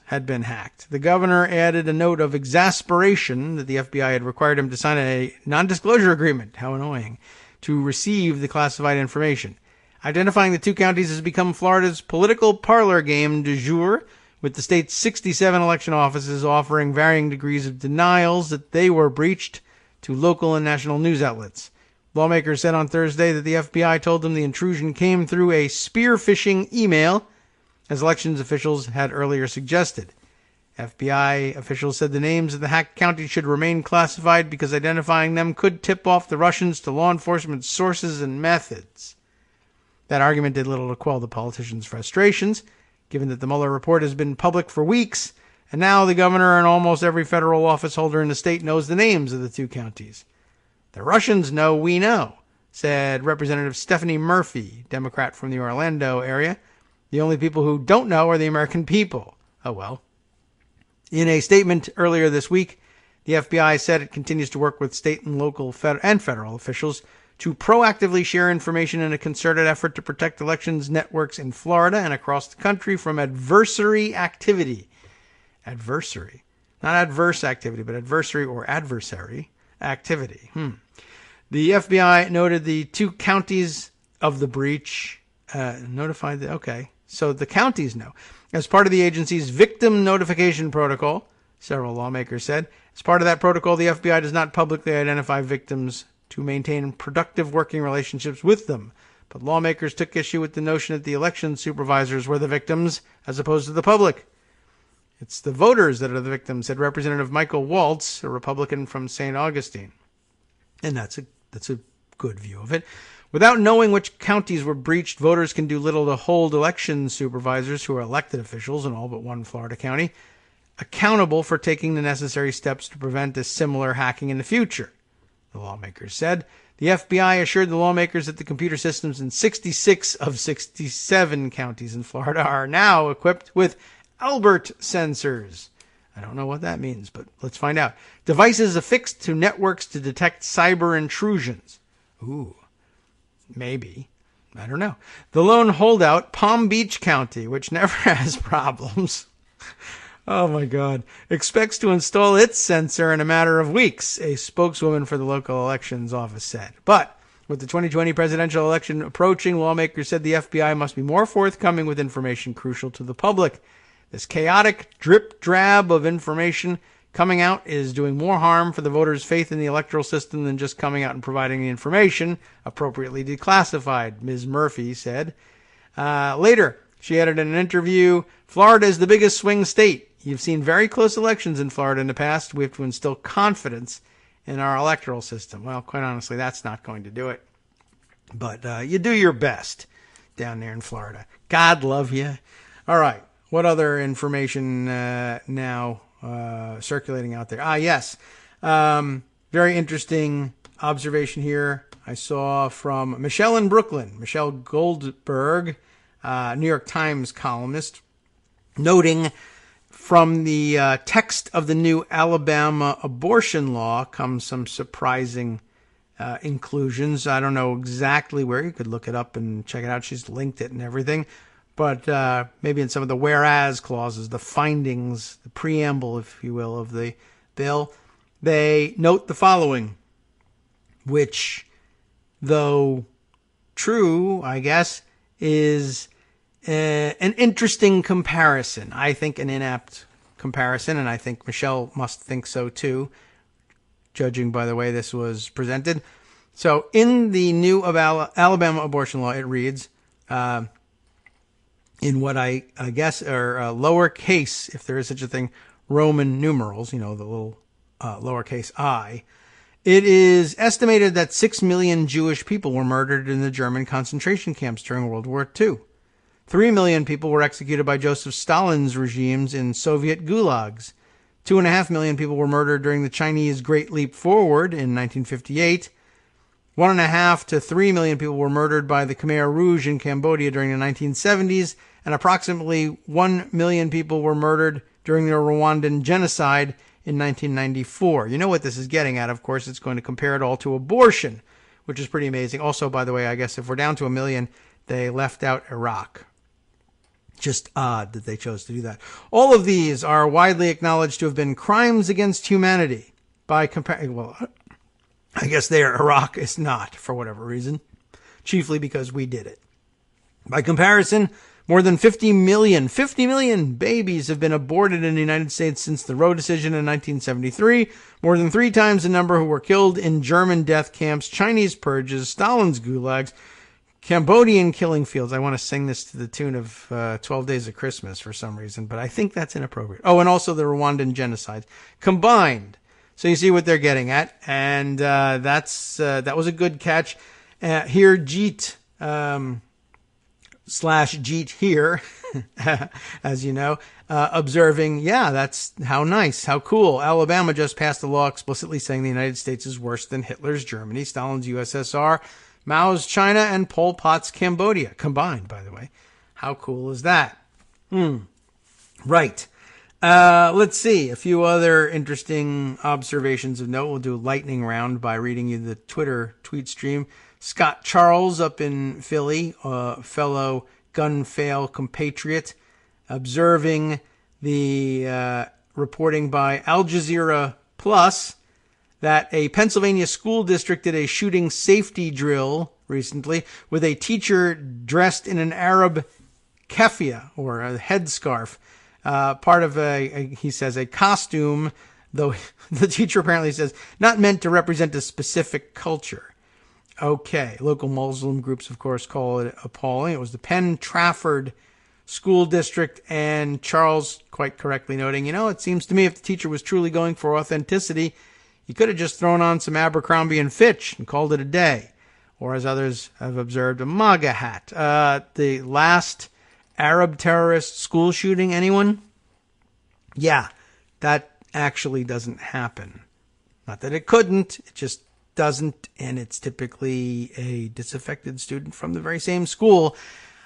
had been hacked. The governor added a note of exasperation that the FBI had required him to sign a non-disclosure agreement, how annoying, to receive the classified information. Identifying the 2 counties has become Florida's political parlor game du jour, with the state's 67 election offices offering varying degrees of denials that they were breached to local and national news outlets. Lawmakers said on Thursday that the FBI told them the intrusion came through a spear phishing email, as elections officials had earlier suggested. FBI officials said the names of the hacked counties should remain classified because identifying them could tip off the Russians to law enforcement sources and methods. That argument did little to quell the politicians' frustrations, given that the Mueller report has been public for weeks, and now the governor and almost every federal office holder in the state knows the names of the 2 counties. The Russians know we know, said Representative Stephanie Murphy, Democrat from the Orlando area. The only people who don't know are the American people. Oh well. In a statement earlier this week, the FBI said it continues to work with state and local and federal officials to proactively share information in a concerted effort to protect elections networks in Florida and across the country from adversary activity. Adversary. Not adverse activity, but adversary or adversary activity. The FBI noted the 2 counties of the breach notified the... Okay. So the counties know. As part of the agency's victim notification protocol, several lawmakers said, as part of that protocol, the FBI does not publicly identify victims to maintain productive working relationships with them. But lawmakers took issue with the notion that the election supervisors were the victims as opposed to the public. It's the voters that are the victims, said Representative Michael Waltz, a Republican from St. Augustine. And that's a good view of it. Without knowing which counties were breached, voters can do little to hold election supervisors, who are elected officials in all but one Florida county, accountable for taking the necessary steps to prevent a similar hacking in the future, the lawmakers said. The FBI assured the lawmakers that the computer systems in 66 of 67 counties in Florida are now equipped with Albert sensors. I don't know what that means, but let's find out. Devices affixed to networks to detect cyber intrusions. Ooh. Maybe. I don't know. The lone holdout, Palm Beach County, which never has problems, Oh, my God. Expects to install its sensor in a matter of weeks, a spokeswoman for the local elections office said. But with the 2020 presidential election approaching, lawmakers said the FBI must be more forthcoming with information crucial to the public. This chaotic drip-drab of information coming out is doing more harm for the voters' faith in the electoral system than just coming out and providing the information appropriately declassified, Ms. Murphy said. Later, she added in an interview, Florida is the biggest swing state. You've seen very close elections in Florida in the past. We have to instill confidence in our electoral system. Well, quite honestly, that's not going to do it. But you do your best down there in Florida. God love you. All right. What other information now circulating out there? Yes. Very interesting observation here I saw from Michelle in Brooklyn. Michelle Goldberg, New York Times columnist, noting from the text of the new Alabama abortion law comes some surprising inclusions. I don't know exactly where. You could look it up and check it out. She's linked it and everything. But maybe in some of the whereas clauses, the findings, the preamble, if you will, of the bill, they note the following, which, though true, I guess, is an interesting comparison. I think an inapt comparison, and I think Michelle must think so too, judging by the way this was presented. So in the new Alabama abortion law, it reads, in what I guess are lowercase, if there is such a thing, Roman numerals, the little lowercase I, it is estimated that 6 million Jewish people were murdered in the German concentration camps during World War II. 3 million people were executed by Joseph Stalin's regimes in Soviet gulags. 2.5 million people were murdered during the Chinese Great Leap Forward in 1958. 1.5 to 3 million people were murdered by the Khmer Rouge in Cambodia during the 1970s, and approximately 1 million people were murdered during the Rwandan genocide in 1994. You know what this is getting at, of course. It's going to compare it all to abortion, which is pretty amazing. Also, by the way, I guess if we're down to 1 million, they left out Iraq. Just odd that they chose to do that. All of these are widely acknowledged to have been crimes against humanity by comparing. Well, I guess Iraq is not, for whatever reason, chiefly because we did it. By comparison, more than 50 million babies have been aborted in the United States since the Roe decision in 1973, more than 3 times the number who were killed in German death camps, Chinese purges, Stalin's gulags, Cambodian killing fields. I want to sing this to the tune of 12 Days of Christmas for some reason, but I think that's inappropriate. Oh, and also the Rwandan genocide combined. So you see what they're getting at, and that was a good catch. Here, Jeet slash Jeet here, as you know, observing, yeah, that's how nice, how cool. Alabama just passed a law explicitly saying the United States is worse than Hitler's Germany, Stalin's USSR, Mao's China, and Pol Pot's Cambodia, combined, by the way. How cool is that? Right. Let's see. A few other interesting observations of note. We'll do a lightning round by reading you the Twitter tweet stream. Scott Charles up in Philly, fellow gun fail compatriot, observing the reporting by Al Jazeera Plus that a Pennsylvania school district did a shooting safety drill recently with a teacher dressed in an Arab keffiyeh, or a headscarf, part of he says, a costume, though the teacher apparently says not meant to represent a specific culture. Okay, local Muslim groups, of course, call it appalling. It was the Penn Trafford School District, and Charles quite correctly noting, it seems to me if the teacher was truly going for authenticity, he could have just thrown on some Abercrombie and Fitch and called it a day. Or, as others have observed, a MAGA hat. The last Arab terrorist school shooting, anyone? Yeah, that actually doesn't happen. Not that it couldn't, it just doesn't, and it's typically a disaffected student from the very same school.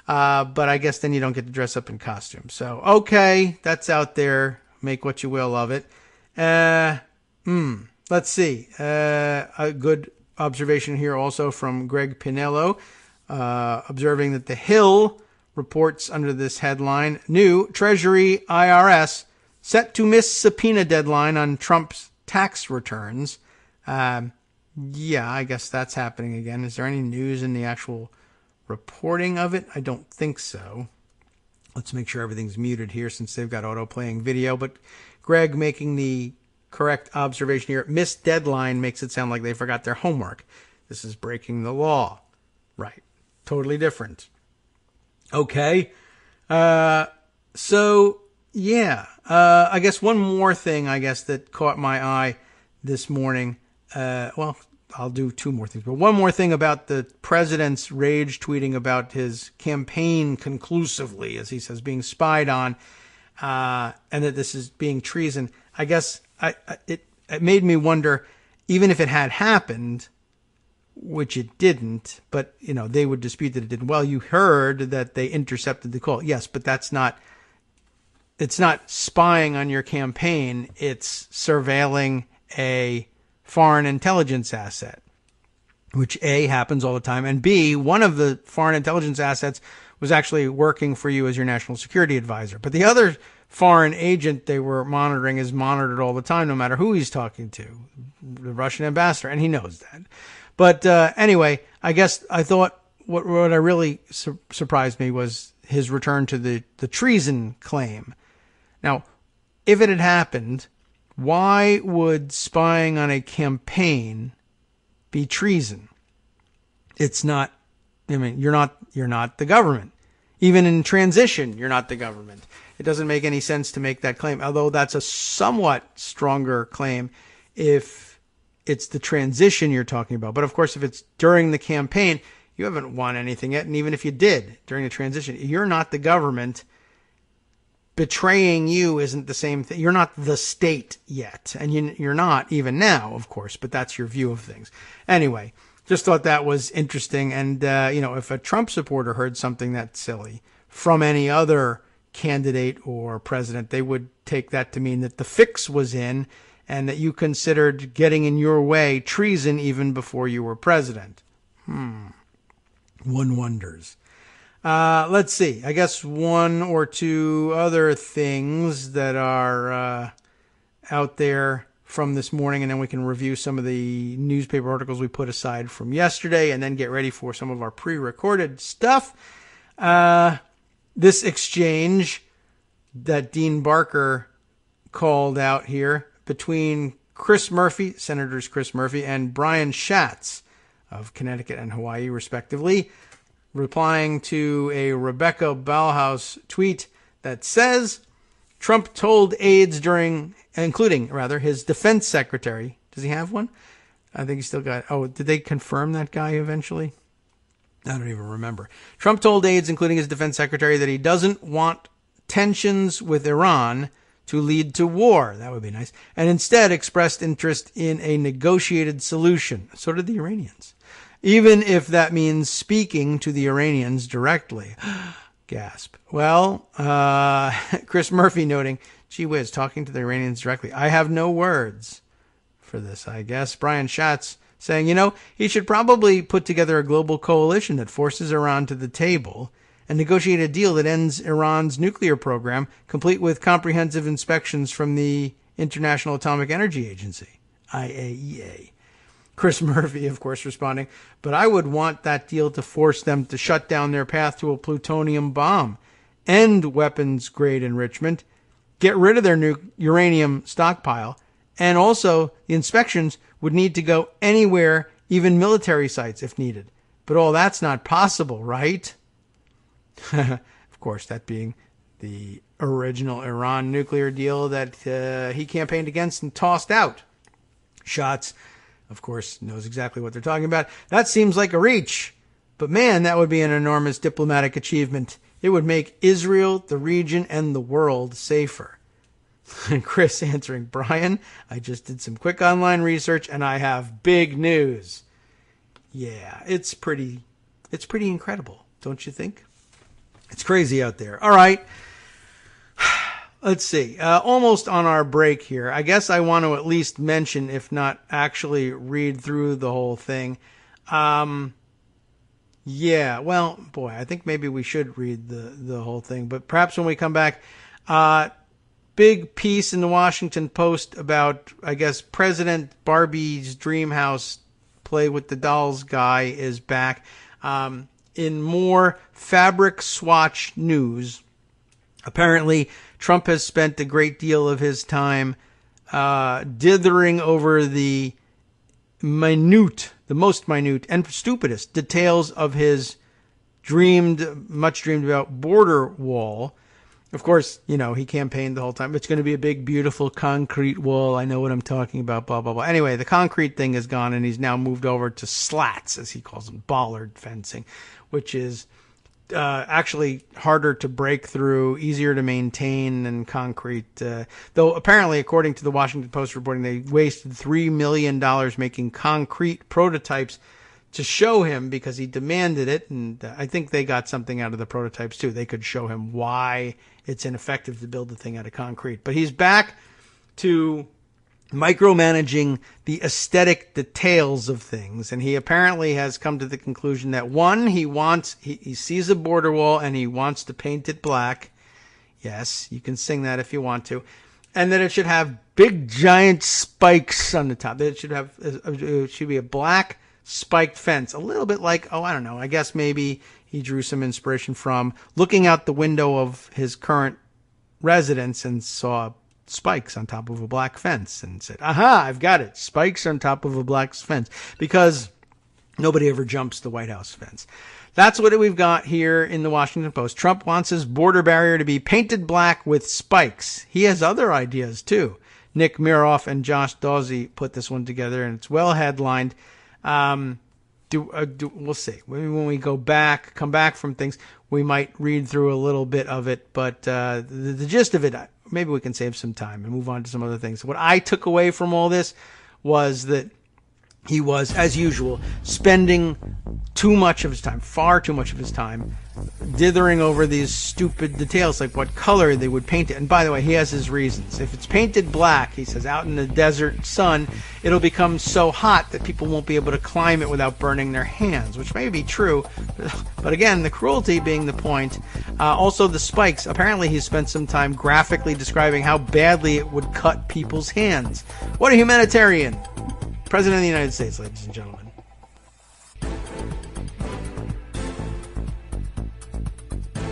But I guess then you don't get to dress up in costume. So, okay, that's out there. Make what you will of it. Let's see. A good observation here also from Greg Pinello, observing that The Hill reports under this headline, new Treasury IRS set to miss subpoena deadline on Trump's tax returns. Yeah, I guess that's happening again. Is there any news in the actual reporting of it? I don't think so. Let's make sure everything's muted here since they've got auto-playing video. But Greg making the correct observation here. Missed deadline makes it sound like they forgot their homework. This is breaking the law. Right. Totally different. Okay. So, yeah. I guess one more thing, that caught my eye this morning. Well, I'll do two more things. But one more thing about the president's rage tweeting about his campaign conclusively, as he says, being spied on, and that this is being treason. I guess it made me wonder, even if it had happened, which it didn't, but, they would dispute that it didn't. Well, you heard that they intercepted the call. Yes, but it's not spying on your campaign. It's surveilling a foreign intelligence asset, which A, happens all the time, and B, one of the foreign intelligence assets was actually working for you as your national security advisor. But the other foreign agent they were monitoring is monitored all the time, no matter who he's talking to, the Russian ambassador, and he knows that. But anyway, I guess I thought what really surprised me was his return to the treason claim. Now, if it had happened, why would spying on a campaign be treason? It's not. You're not the government. Even in transition, you're not the government. It doesn't make any sense to make that claim, although that's a somewhat stronger claim if it's the transition you're talking about. But of course, if it's during the campaign, you haven't won anything yet. And even if you did during the transition, you're not the government. Betraying you isn't the same thing. You're not the state yet. And you're not even now, of course, but that's your view of things. Anyway, just thought that was interesting. And, if a Trump supporter heard something that silly from any other candidate or president, they would take that to mean that the fix was in and that you considered getting in your way treason even before you were president. One wonders. Let's see. I guess one or two other things that are out there from this morning, and then we can review some of the newspaper articles we put aside from yesterday and then get ready for some of our pre-recorded stuff. This exchange that Dean Barker called out here between Senators Chris Murphy and Brian Schatz of Connecticut and Hawaii, respectively, replying to a Rebecca Bauhaus tweet that says Trump told aides including his defense secretary. Does he have one? I think he still got, did they confirm that guy eventually? I don't even remember. Trump told aides, including his defense secretary, that he doesn't want tensions with Iran to lead to war. That would be nice. And instead expressed interest in a negotiated solution. So did the Iranians. Even if that means speaking to the Iranians directly. Gasp. Well, Chris Murphy noting, gee whiz, talking to the Iranians directly. I have no words for this, I guess. Brian Schatz saying, he should probably put together a global coalition that forces Iran to the table and negotiate a deal that ends Iran's nuclear program, complete with comprehensive inspections from the International Atomic Energy Agency, IAEA. Chris Murphy, of course, responding, but I would want that deal to force them to shut down their path to a plutonium bomb, end weapons-grade enrichment, get rid of their uranium stockpile, and also the inspections would need to go anywhere, even military sites if needed. But all that's not possible, right? Of course, that being the original Iran nuclear deal that he campaigned against and tossed out. Schatz, of course, knows exactly what they're talking about. That seems like a reach. But man, that would be an enormous diplomatic achievement. It would make Israel, the region, and the world safer. And Chris answering, Brian, I just did some quick online research and I have big news. Yeah, it's pretty incredible, don't you think? It's crazy out there. All right. Let's see. Almost on our break here. I guess I want to at least mention, if not actually read through the whole thing. Yeah, well, boy, I think maybe we should read the whole thing. But perhaps when we come back, big piece in the Washington Post about, I guess, President Barbie's dream house play with the dolls guy is back. In more fabric swatch news, apparently Trump has spent a great deal of his time dithering over the most minute and stupidest details of his much dreamed about border wall. Of course, he campaigned the whole time. It's going to be a big, beautiful concrete wall. I know what I'm talking about, blah, blah, blah. Anyway, the concrete thing is gone, and he's now moved over to slats, as he calls them, bollard fencing, which is actually harder to break through, easier to maintain than concrete. Though apparently, according to the Washington Post reporting, they wasted $3 million making concrete prototypes to show him because he demanded it. And I think they got something out of the prototypes too. They could show him why it's ineffective to build the thing out of concrete. But he's back to micromanaging the aesthetic details of things. And he apparently has come to the conclusion that one, he sees a border wall and he wants to paint it black. Yes, you can sing that if you want to. And that it should have big giant spikes on the top. That it should be a black spiked fence, a little bit like, I don't know, I guess maybe he drew some inspiration from looking out the window of his current residence and saw spikes on top of a black fence and said, aha, I've got it, spikes on top of a black fence, because nobody ever jumps the White House fence. That's what we've got here in the Washington Post. Trump wants his border barrier to be painted black with spikes. He has other ideas too. Nick Miroff and Josh Dawsey put this one together, and it's well headlined. We'll see. Maybe when we come back from things, we might read through a little bit of it. But the gist of it, maybe we can save some time and move on to some other things. What I took away from all this was that he was, as usual, spending far too much of his time, dithering over these stupid details, like what color they would paint it. And by the way, he has his reasons. If it's painted black, he says, out in the desert sun, it'll become so hot that people won't be able to climb it without burning their hands, which may be true. But again, the cruelty being the point. Also, the spikes. Apparently, he spent some time graphically describing how badly it would cut people's hands. What a humanitarian. President of the United States, ladies and gentlemen.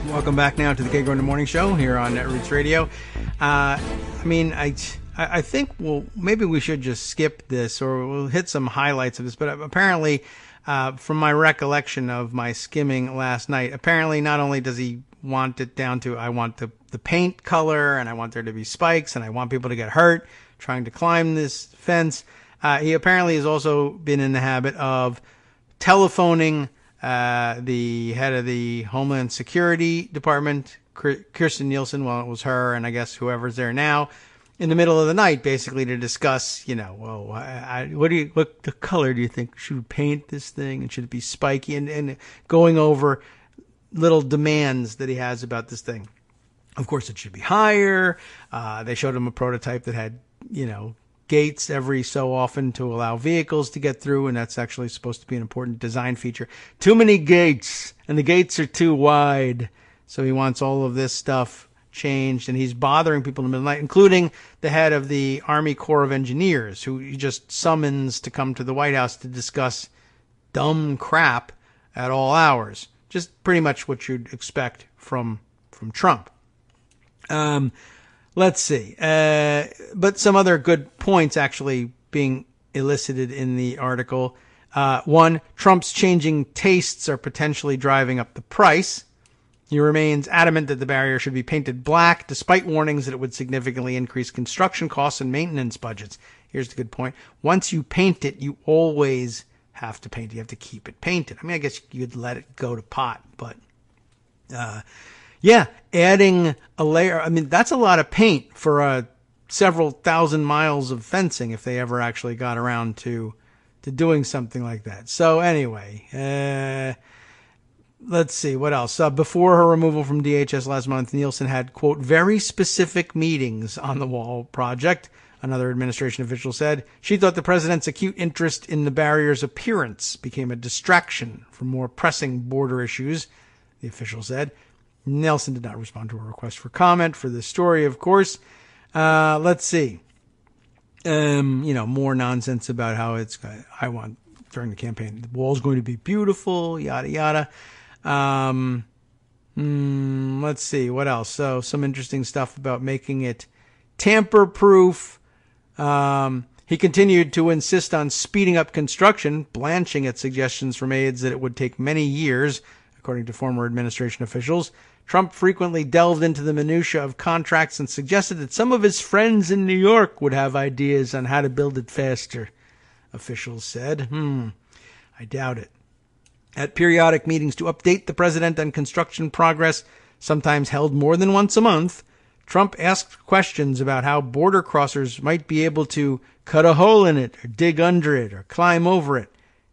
Welcome back now to the Kagro in the Morning Show here on Netroots Radio. I think maybe we should just skip this, or we'll hit some highlights of this. But apparently, from my recollection of my skimming last night, apparently not only does he want it down to, I want the paint color, and I want there to be spikes, and I want people to get hurt trying to climb this fence. He apparently has also been in the habit of telephoning the head of the Homeland Security Department, Kirstjen Nielsen, well, it was her, and I guess whoever's there now, in the middle of the night, basically to discuss, what the color do you think? Should we paint this thing, and should it be spiky? And going over little demands that he has about this thing. Of course, it should be higher. They showed him a prototype that had, gates every so often to allow vehicles to get through, and that's actually supposed to be an important design feature. Too many gates, and the gates are too wide. So he wants all of this stuff changed, and he's bothering people in the middle of the night, including the head of the Army Corps of Engineers, who he just summons to come to the White House to discuss dumb crap at all hours. Just pretty much what you'd expect from Trump. Let's see. But some other good points actually being elicited in the article. One, Trump's changing tastes are potentially driving up the price. He remains adamant that the barrier should be painted black, despite warnings that it would significantly increase construction costs and maintenance budgets. Here's the good point. Once you paint it, you always have to paint it. You have to keep it painted. I guess you'd let it go to pot, but yeah, adding a layer. That's a lot of paint for several thousand miles of fencing if they ever actually got around to doing something like that. So anyway, let's see what else. Before her removal from DHS last month, Nielsen had, quote, very specific meetings on the wall project. Another administration official said she thought the president's acute interest in the barrier's appearance became a distraction from more pressing border issues, the official said. Nelson did not respond to a request for comment for this story, of course. Let's see. More nonsense about how I want during the campaign. The wall's going to be beautiful, yada, yada. Let's see. What else? So some interesting stuff about making it tamper-proof. He continued to insist on speeding up construction, blanching at suggestions from aides that it would take many years, according to former administration officials. Trump frequently delved into the minutia of contracts and suggested that some of his friends in New York would have ideas on how to build it faster, officials said. I doubt it. At periodic meetings to update the president on construction progress, sometimes held more than once a month, Trump asked questions about how border crossers might be able to cut a hole in it or dig under it or climb over it,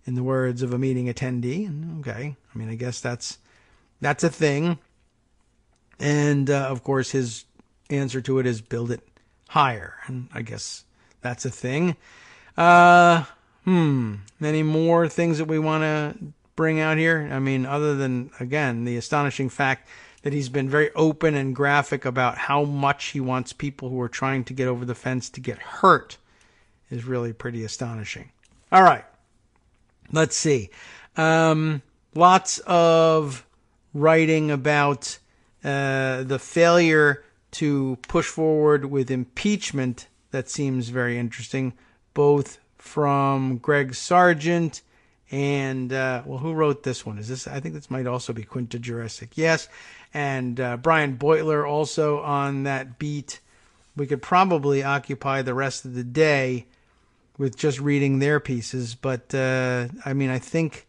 in the words of a meeting attendee. Okay, I mean, I guess that's a thing. And, of course, his answer to it is build it higher. And I guess that's a thing. Any more things that we want to bring out here? I mean, other than, again, the astonishing fact that he's been very open and graphic about how much he wants people who are trying to get over the fence to get hurt is really pretty astonishing. All right. Let's see. Lots of writing about the failure to push forward with impeachment. That seems very interesting, both from Greg Sargent and, who wrote this one? I think this might also be Quinta Jurecic. Yes. And Brian Beutler also on that beat. We could probably occupy the rest of the day with just reading their pieces. But, I think,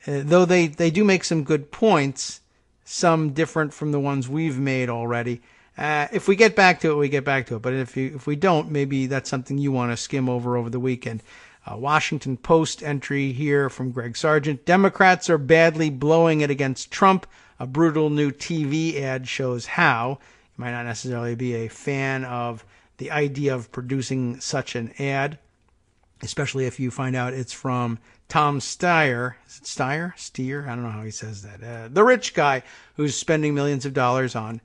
though they do make some good points, some different from the ones we've made already. If we get back to it, we get back to it. But if we don't, maybe that's something you want to skim over the weekend. Washington Post entry here from Greg Sargent. Democrats are badly blowing it against Trump. A brutal new TV ad shows how. You might not necessarily be a fan of the idea of producing such an ad, especially if you find out it's from Tom Steyer. Is it Steyer? Steer? I don't know how he says that. The rich guy who's spending millions of dollars on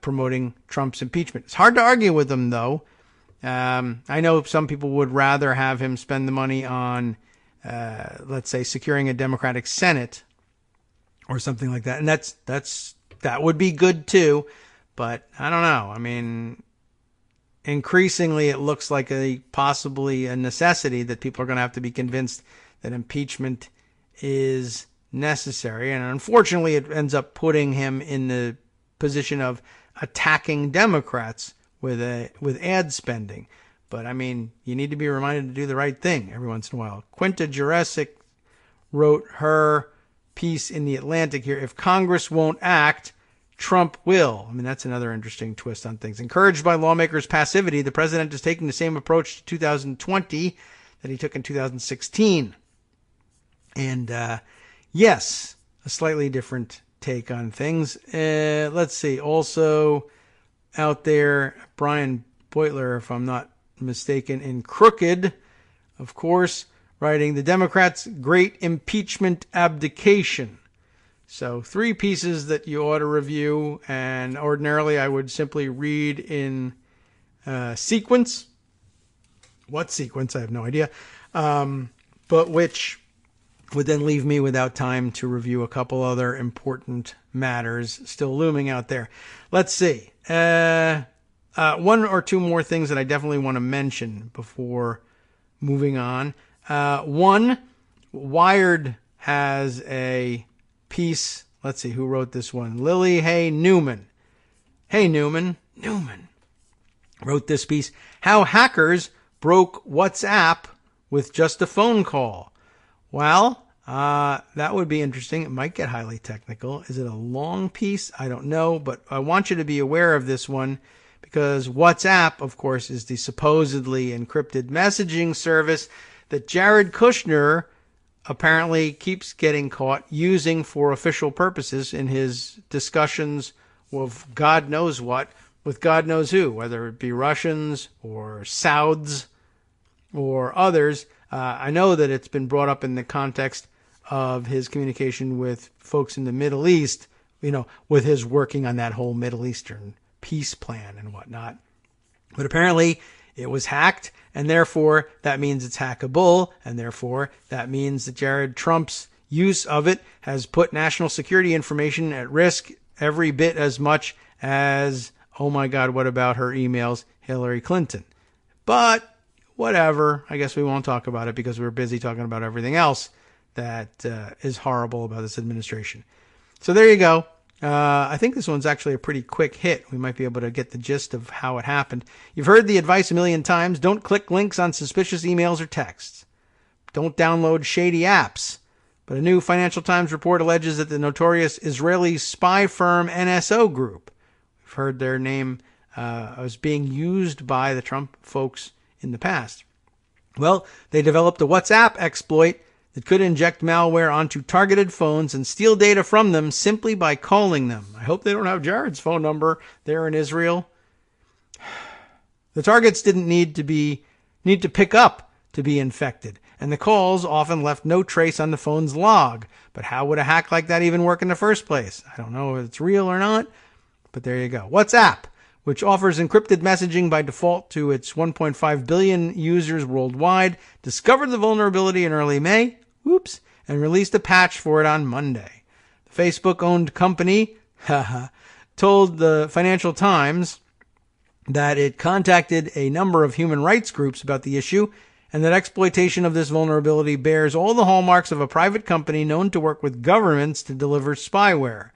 promoting Trump's impeachment. It's hard to argue with him, though. I know some people would rather have him spend the money on, let's say, securing a Democratic Senate or something like that. And that would be good, too. But I don't know. I mean, increasingly, it looks like possibly a necessity that people are going to have to be convinced that impeachment is necessary. And unfortunately, it ends up putting him in the position of attacking Democrats with ad spending. But I mean, you need to be reminded to do the right thing every once in a while. Quinta Jurecic wrote her piece in The Atlantic here. If Congress won't act, Trump will. I mean, that's another interesting twist on things. Encouraged by lawmakers' passivity, the president is taking the same approach to 2020 that he took in 2016. And yes, a slightly different take on things. Let's see. Also out there, Brian Beutler, if I'm not mistaken, in Crooked, of course, writing the Democrats' great impeachment abdication. So 3 pieces that you ought to review, and ordinarily I would simply read in sequence. What sequence? I have no idea. But which would then leave me without time to review a couple other important matters still looming out there. Let's see. 1 or 2 more things that I definitely want to mention before moving on. One, Wired has a piece. Let's see who wrote this one. Lily Hay Newman. Hey Newman wrote this piece. How hackers broke WhatsApp with just a phone call. Well, that would be interesting. It might get highly technical. Is it a long piece? I don't know, but I want you to be aware of this one because WhatsApp, of course, is the supposedly encrypted messaging service that Jared Kushner apparently keeps getting caught using for official purposes in his discussions of God knows what with God knows who, whether it be Russians or Sauds or others. I know that it's been brought up in the context of his communication with folks in the Middle East, with his working on that whole Middle Eastern peace plan and whatnot. But apparently it was hacked, and therefore that means it's hackable, and therefore that means that Jared Trump's use of it has put national security information at risk every bit as much as, oh my God, what about her emails, Hillary Clinton? But whatever, I guess we won't talk about it because we're busy talking about everything else that is horrible about this administration. So there you go. I think this one's actually a pretty quick hit. We might be able to get the gist of how it happened. You've heard the advice a million times. Don't click links on suspicious emails or texts. Don't download shady apps. But a new Financial Times report alleges that the notorious Israeli spy firm NSO Group, we've heard their name was being used by the Trump folks in the past. Well, they developed a WhatsApp exploit that could inject malware onto targeted phones and steal data from them simply by calling them. I hope they don't have Jared's phone number there in Israel. The targets didn't need to pick up to be infected, and the calls often left no trace on the phone's log. But how would a hack like that even work in the first place? I don't know if it's real or not, but there you go. WhatsApp, which offers encrypted messaging by default to its 1.5 billion users worldwide, discovered the vulnerability in early May, and released a patch for it on Monday. The Facebook-owned company told the Financial Times that it contacted a number of human rights groups about the issue, and that exploitation of this vulnerability bears all the hallmarks of a private company known to work with governments to deliver spyware.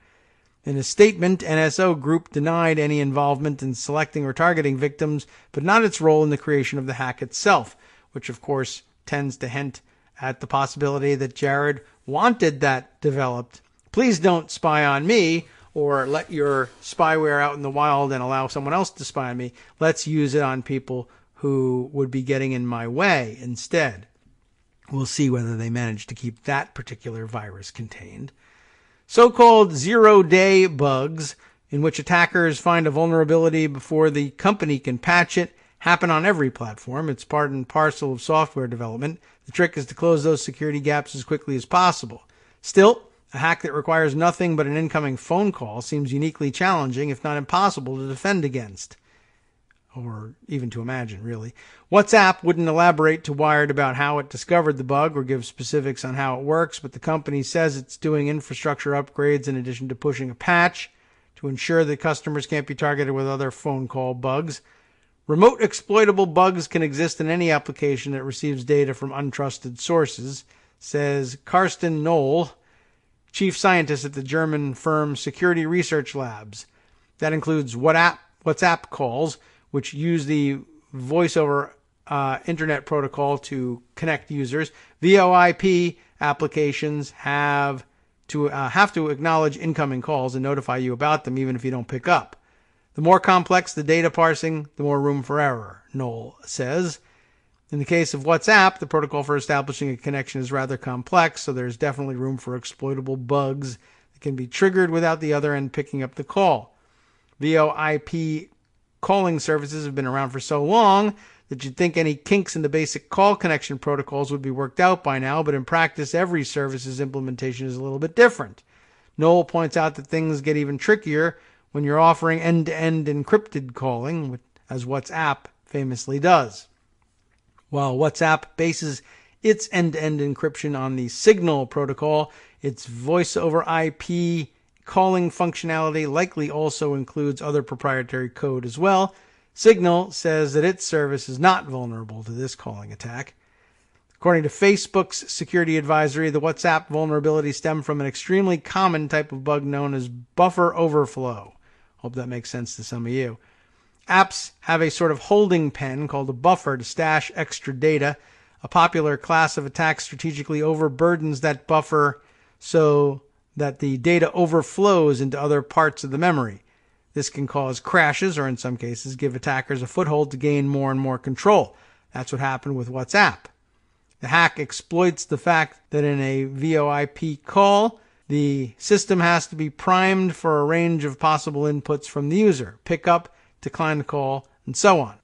In a statement, NSO Group denied any involvement in selecting or targeting victims, but not its role in the creation of the hack itself, which of course tends to hint at the possibility that Jared wanted that developed. Please don't spy on me or let your spyware out in the wild and allow someone else to spy on me. Let's use it on people who would be getting in my way instead. We'll see whether they manage to keep that particular virus contained. So-called zero-day bugs, in which attackers find a vulnerability before the company can patch it, happen on every platform. It's part and parcel of software development. The trick is to close those security gaps as quickly as possible. Still, a hack that requires nothing but an incoming phone call seems uniquely challenging, if not impossible, to defend against. Or even to imagine, really. WhatsApp wouldn't elaborate to Wired about how it discovered the bug or give specifics on how it works, but the company says it's doing infrastructure upgrades in addition to pushing a patch to ensure that customers can't be targeted with other phone call bugs. Remote exploitable bugs can exist in any application that receives data from untrusted sources, says Carsten Knoll, chief scientist at the German firm Security Research Labs. That includes WhatsApp calls, which use the voice over internet protocol to connect users. VoIP applications have to acknowledge incoming calls and notify you about them even if you don't pick up. The more complex the data parsing, the more room for error, Knoll says. In the case of WhatsApp, the protocol for establishing a connection is rather complex, so there's definitely room for exploitable bugs that can be triggered without the other end picking up the call. VoIP calling services have been around for so long that you'd think any kinks in the basic call connection protocols would be worked out by now, but in practice, every service's implementation is a little bit different. Knoll points out that things get even trickier when you're offering end-to-end encrypted calling, as WhatsApp famously does. While WhatsApp bases its end-to-end encryption on the Signal protocol, its voice-over IP calling functionality likely also includes other proprietary code as well. Signal says that its service is not vulnerable to this calling attack. According to Facebook's security advisory, the WhatsApp vulnerability stemmed from an extremely common type of bug known as buffer overflow. Hope that makes sense to some of you. Apps have a sort of holding pen called a buffer to stash extra data. A popular class of attack strategically overburdens that buffer so that the data overflows into other parts of the memory. This can cause crashes or in some cases give attackers a foothold to gain more and more control. That's what happened with WhatsApp. The hack exploits the fact that in a VoIP call, the system has to be primed for a range of possible inputs from the user, pick up, decline the call, and so on.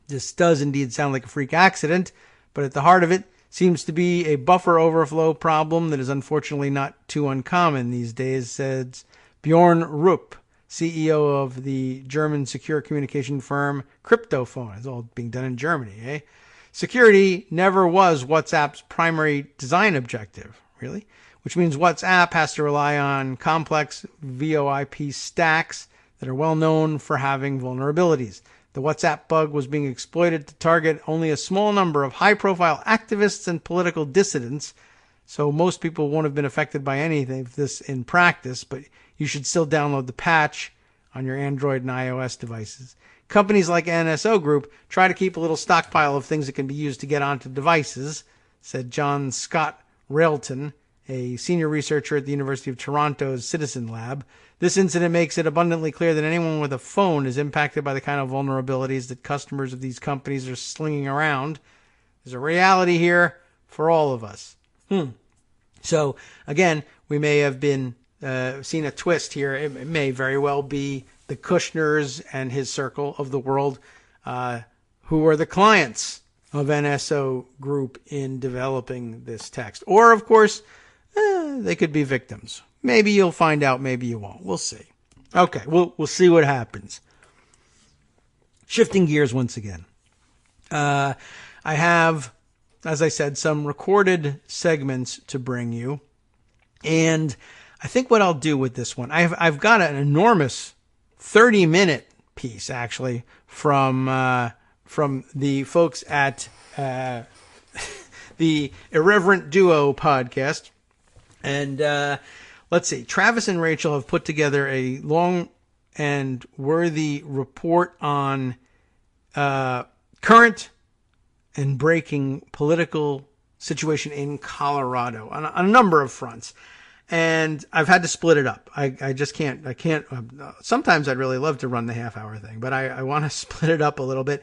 This does indeed sound like a freak accident, but at the heart of it seems to be a buffer overflow problem that is unfortunately not too uncommon these days, says Bjorn Rupp, CEO of the German secure communication firm Cryptophone. It's all being done in Germany, eh? Security never was WhatsApp's primary design objective, really, which means WhatsApp has to rely on complex VoIP stacks that are well known for having vulnerabilities. The WhatsApp bug was being exploited to target only a small number of high-profile activists and political dissidents, so most people won't have been affected by anything of this in practice, but you should still download the patch on your Android and iOS devices. Companies like NSO Group try to keep a little stockpile of things that can be used to get onto devices, said John Scott Railton, a senior researcher at the University of Toronto's Citizen Lab. This incident makes it abundantly clear that anyone with a phone is impacted by the kind of vulnerabilities that customers of these companies are slinging around. There's a reality here for all of us. So, again, we may have been seen a twist here. It may very well be the Kushners and his circle of the world who are the clients of NSO Group in developing this text. Or, of course, they could be victims. Maybe you'll find out, maybe you won't. We'll see. Okay, we'll see what happens. Shifting gears once again. I have, as I said, some recorded segments to bring you. And I think what I'll do with this one, I've got an enormous 30-minute piece, actually, from the folks at the Irreverent Duo podcast. And let's see, Travis and Rachel have put together a long and worthy report on current and breaking political situation in Colorado on a number of fronts. And I've had to split it up. I just can't, sometimes I'd really love to run the half-hour thing, but I want to split it up a little bit.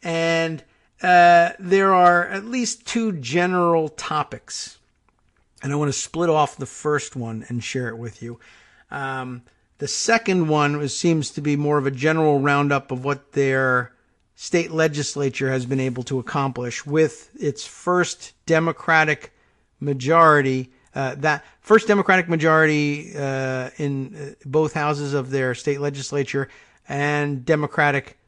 And there are at least two general topics. And I want to split off the first one and share it with you. The second one seems to be more of a general roundup of what their state legislature has been able to accomplish with its first Democratic majority. That first Democratic majority in both houses of their state legislature, and Democratic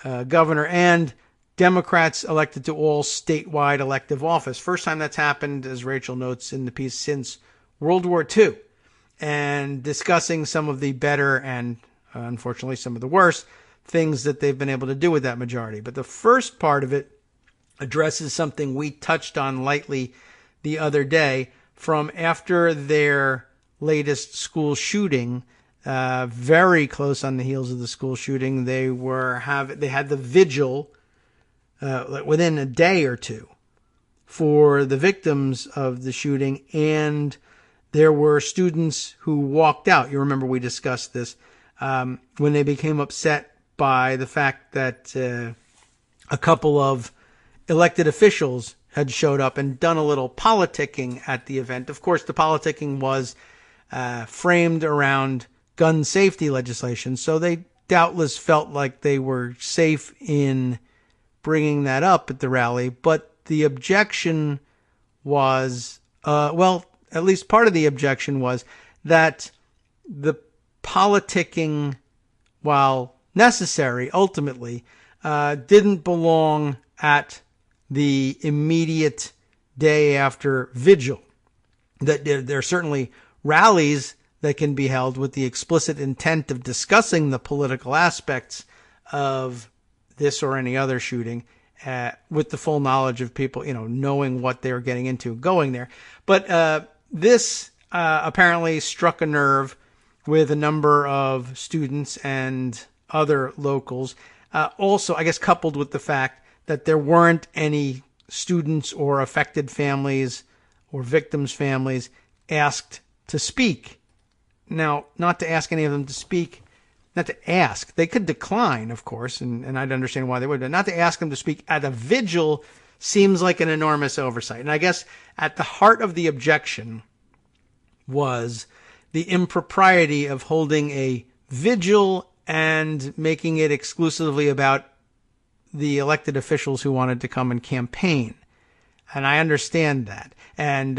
governor, and Democrats elected to all statewide elective office. First time that's happened, as Rachel notes in the piece, since World War II. And discussing some of the better and, unfortunately, some of the worst things that they've been able to do with that majority. But the first part of it addresses something we touched on lightly the other day. From after their latest school shooting, very close on the heels of the school shooting, they had the vigil within a day or two for the victims of the shooting, and there were students who walked out. You remember we discussed this when they became upset by the fact that a couple of elected officials had showed up and done a little politicking at the event. Of course, the politicking was framed around gun safety legislation, so they doubtless felt like they were safe in bringing that up at the rally. But the objection was, at least part of the objection was that the politicking, while necessary ultimately, didn't belong at the immediate day after vigil. That there are certainly rallies that can be held with the explicit intent of discussing the political aspects of this or any other shooting, with the full knowledge of people, knowing what they're getting into going there. But this apparently struck a nerve with a number of students and other locals. Also, I guess, coupled with the fact that there weren't any students or affected families or victims' families asked to speak. Now, not to ask any of them to speak, not to ask. They could decline, of course, and I'd understand why they would, but not to ask them to speak at a vigil seems like an enormous oversight. And I guess at the heart of the objection was the impropriety of holding a vigil and making it exclusively about the elected officials who wanted to come and campaign. And I understand that. And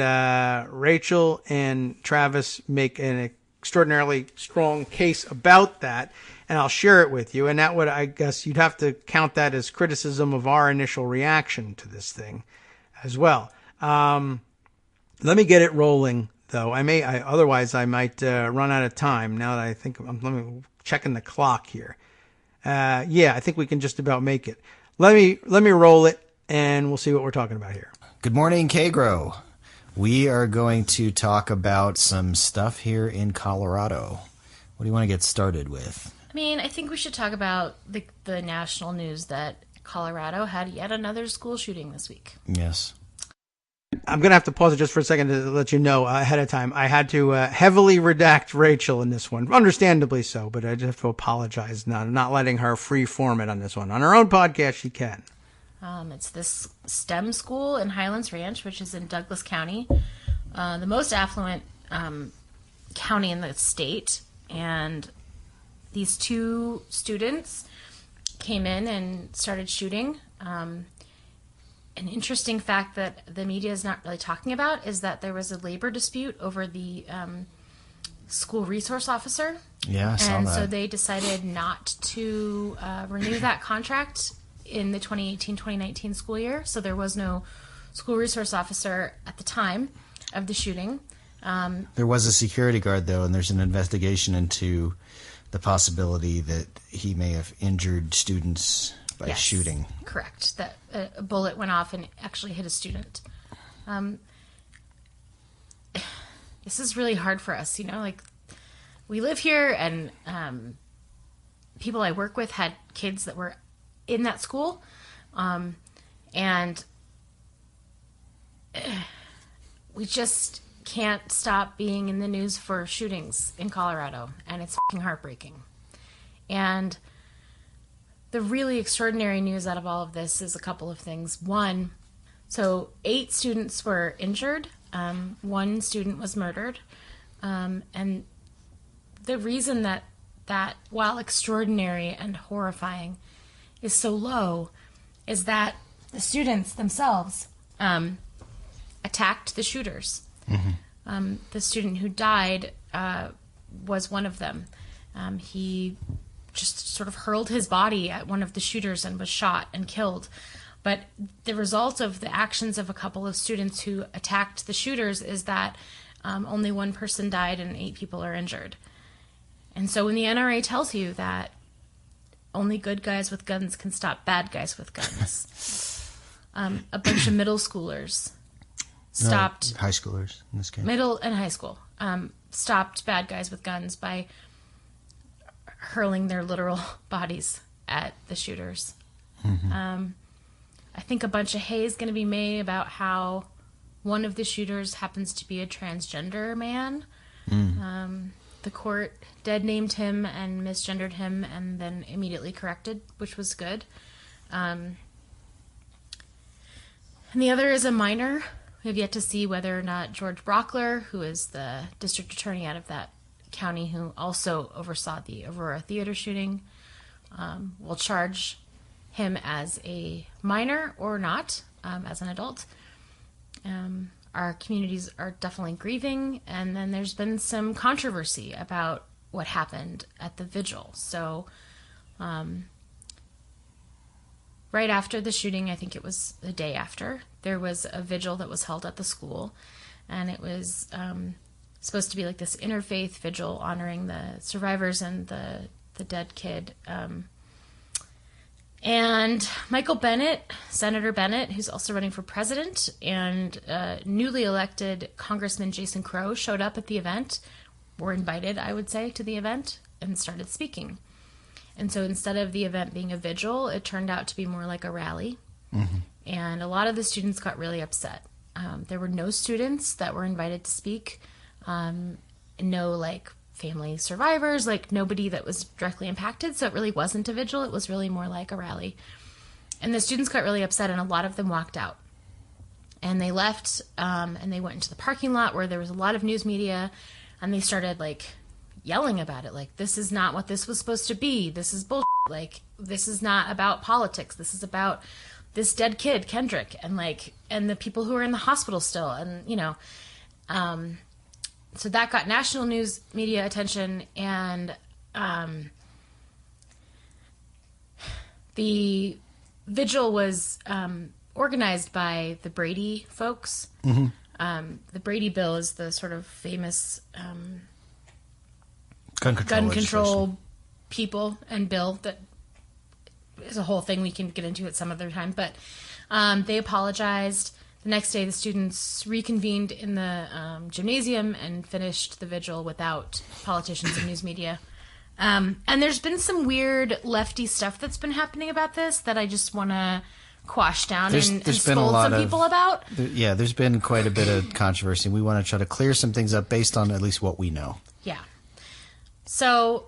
Rachel and Travis make an extraordinarily strong case about that, and I'll share it with you. And that would, I guess, you'd have to count that as criticism of our initial reaction to this thing as well. Let me get it rolling, though. Otherwise I might run out of time. Now that I think, let me checking the clock here. Yeah, I think we can just about make it. Let me roll it, and we'll see what we're talking about here. Good morning, Kagro. We are going to talk about some stuff here in Colorado. What do you want to get started with? I mean, I think we should talk about the national news that Colorado had yet another school shooting this week. Yes. I'm going to have to pause it just for a second to let you know ahead of time. I had to heavily redact Rachel in this one, understandably so, but I just have to apologize not letting her free form it on this one. On her own podcast, she can. It's this STEM school in Highlands Ranch, which is in Douglas County, the most affluent county in the state. And these two students came in and started shooting. An interesting fact that the media is not really talking about is that there was a labor dispute over the school resource officer. Yeah, I saw that. And so they decided not to renew that contract in the 2018-2019 school year. So there was no school resource officer at the time of the shooting. There was a security guard, though, and there's an investigation into the possibility that he may have injured students by shooting. Correct. That a bullet went off and actually hit a student. This is really hard for us, like we live here, and people I work with had kids that were in that school, and we just can't stop being in the news for shootings in Colorado, and it's fucking heartbreaking. And the really extraordinary news out of all of this is a couple of things. One, so 8 students were injured. 1 student was murdered. And the reason that while extraordinary and horrifying, is so low is that the students themselves attacked the shooters. Mm-hmm. The student who died was one of them. He just sort of hurled his body at one of the shooters and was shot and killed. But the result of the actions of a couple of students who attacked the shooters is that only 1 person died and 8 people are injured. And so when the NRA tells you that only good guys with guns can stop bad guys with guns, a bunch of middle schoolers stopped... high schoolers, in this case. Middle and high school stopped bad guys with guns by hurling their literal bodies at the shooters. Mm-hmm. I think a bunch of hay is going to be made about how one of the shooters happens to be a transgender man. The court dead named him and misgendered him and then immediately corrected, which was good. And the other is a minor. We have yet to see whether or not George Brockler, who is the district attorney out of that county who also oversaw the Aurora Theater shooting, will charge him as a minor or not, as an adult. Our communities are definitely grieving, and then there's been some controversy about what happened at the vigil. So right after the shooting, I think it was the day after, there was a vigil that was held at the school, and it was supposed to be like this interfaith vigil honoring the survivors and the dead kid. And Michael Bennett, Senator Bennett, who's also running for president, and newly elected Congressman Jason Crow showed up at the event, were invited, I would say, to the event, and started speaking. And so instead of the event being a vigil, it turned out to be more like a rally. Mm-hmm. And a lot of the students got really upset. There were no students that were invited to speak, no, family survivors, nobody that was directly impacted, so it really wasn't a vigil, it was really more like a rally. And the students got really upset, and a lot of them walked out. And they left, and they went into the parking lot where there was a lot of news media, and they started, yelling about it, this is not what this was supposed to be, this is bullshit, this is not about politics, this is about this dead kid, Kendrick, and the people who are in the hospital still, and, so that got national news media attention, and the vigil was organized by the Brady folks. Mm-hmm. The Brady bill is the sort of famous gun control people and bill that is a whole thing we can get into at some other time. But they apologized. The next day, the students reconvened in the gymnasium and finished the vigil without politicians and news media. And there's been some weird lefty stuff that's been happening about this that I just want to quash down and scold some people about. There's been quite a bit of controversy. We want to try to clear some things up based on at least what we know. Yeah. So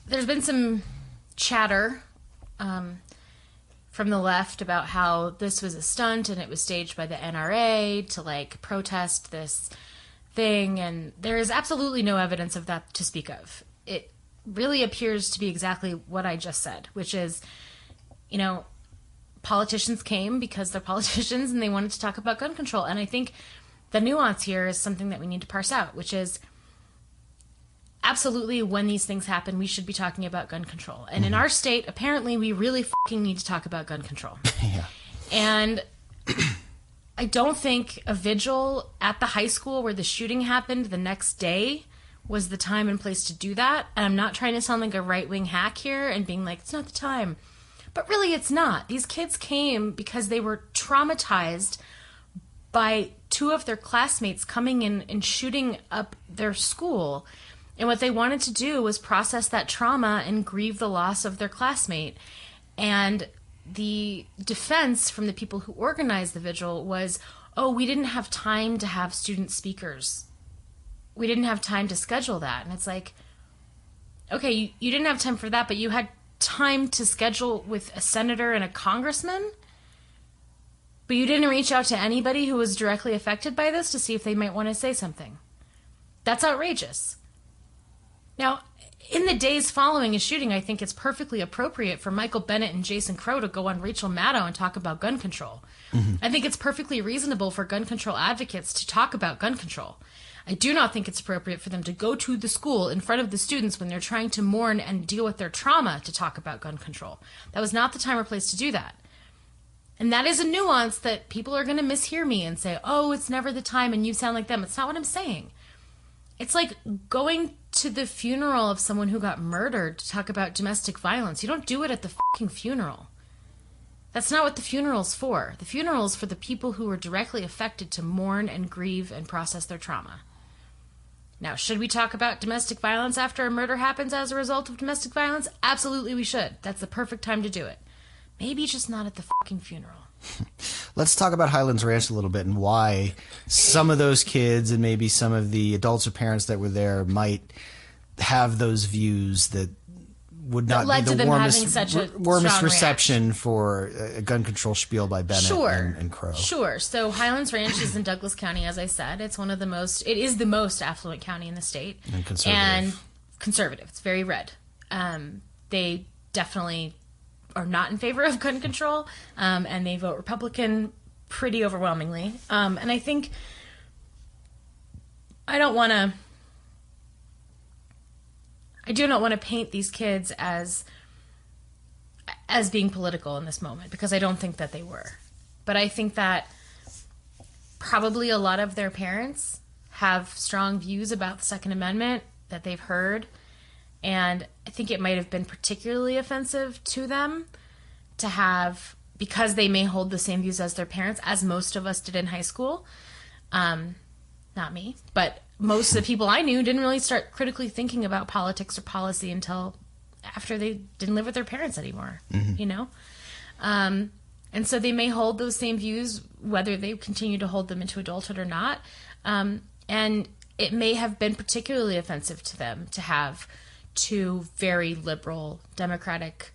there's been some chatter from the left about how this was a stunt and it was staged by the NRA to like protest this thing, and there is absolutely no evidence of that to speak of. It really appears to be exactly what I just said, which is, you know, politicians came because they're politicians and they wanted to talk about gun control. And I think the nuance here is something that we need to parse out, which is absolutely when these things happen, we should be talking about gun control. And in our state, apparently we really fucking need to talk about gun control. Yeah. And I don't think a vigil at the high school where the shooting happened the next day was the time and place to do that. And I'm not trying to sound like a right-wing hack here and being like, it's not the time. But really, it's not. These kids came because they were traumatized by two of their classmates coming in and shooting up their school. And what they wanted to do was process that trauma and grieve the loss of their classmate. And the defense from the people who organized the vigil was, oh, we didn't have time to have student speakers. We didn't have time to schedule that. And it's like, okay, you didn't have time for that, but you had time to schedule with a senator and a congressman, but you didn't reach out to anybody who was directly affected by this to see if they might want to say something. That's outrageous. Now, in the days following a shooting, I think it's perfectly appropriate for Michael Bennett and Jason Crow to go on Rachel Maddow and talk about gun control. Mm-hmm. I think it's perfectly reasonable for gun control advocates to talk about gun control. I do not think it's appropriate for them to go to the school in front of the students when they're trying to mourn and deal with their trauma to talk about gun control. That was not the time or place to do that. And that is a nuance that people are going to mishear me and say, oh, it's never the time and you sound like them. It's not what I'm saying. It's like going to the funeral of someone who got murdered to talk about domestic violence. You don't do it at the fucking funeral. That's not what the funeral's for. The funeral's for the people who were directly affected to mourn and grieve and process their trauma. Now, should we talk about domestic violence after a murder happens as a result of domestic violence? Absolutely we should. That's the perfect time to do it. Maybe just not at the fucking funeral. Let's talk about Highlands Ranch a little bit and why some of those kids and maybe some of the adults or parents that were there might have those views that would not be the warmest reception for a gun control spiel by Bennett and Crow. Sure. So Highlands Ranch is in Douglas County, as I said. It is the most affluent county in the state. And conservative. It's very red. They definitely are not in favor of gun control, and they vote Republican pretty overwhelmingly. And I think I do not want to paint these kids as being political in this moment, because I don't think that they were. But I think that probably a lot of their parents have strong views about the Second Amendment that they've heard, and I think it might have been particularly offensive to them to have, because they may hold the same views as their parents, as most of us did in high school. Not me, but most of the people I knew didn't really start critically thinking about politics or policy until after they didn't live with their parents anymore, you know? And so they may hold those same views, whether they continue to hold them into adulthood or not. And it may have been particularly offensive to them to have two very liberal Democratic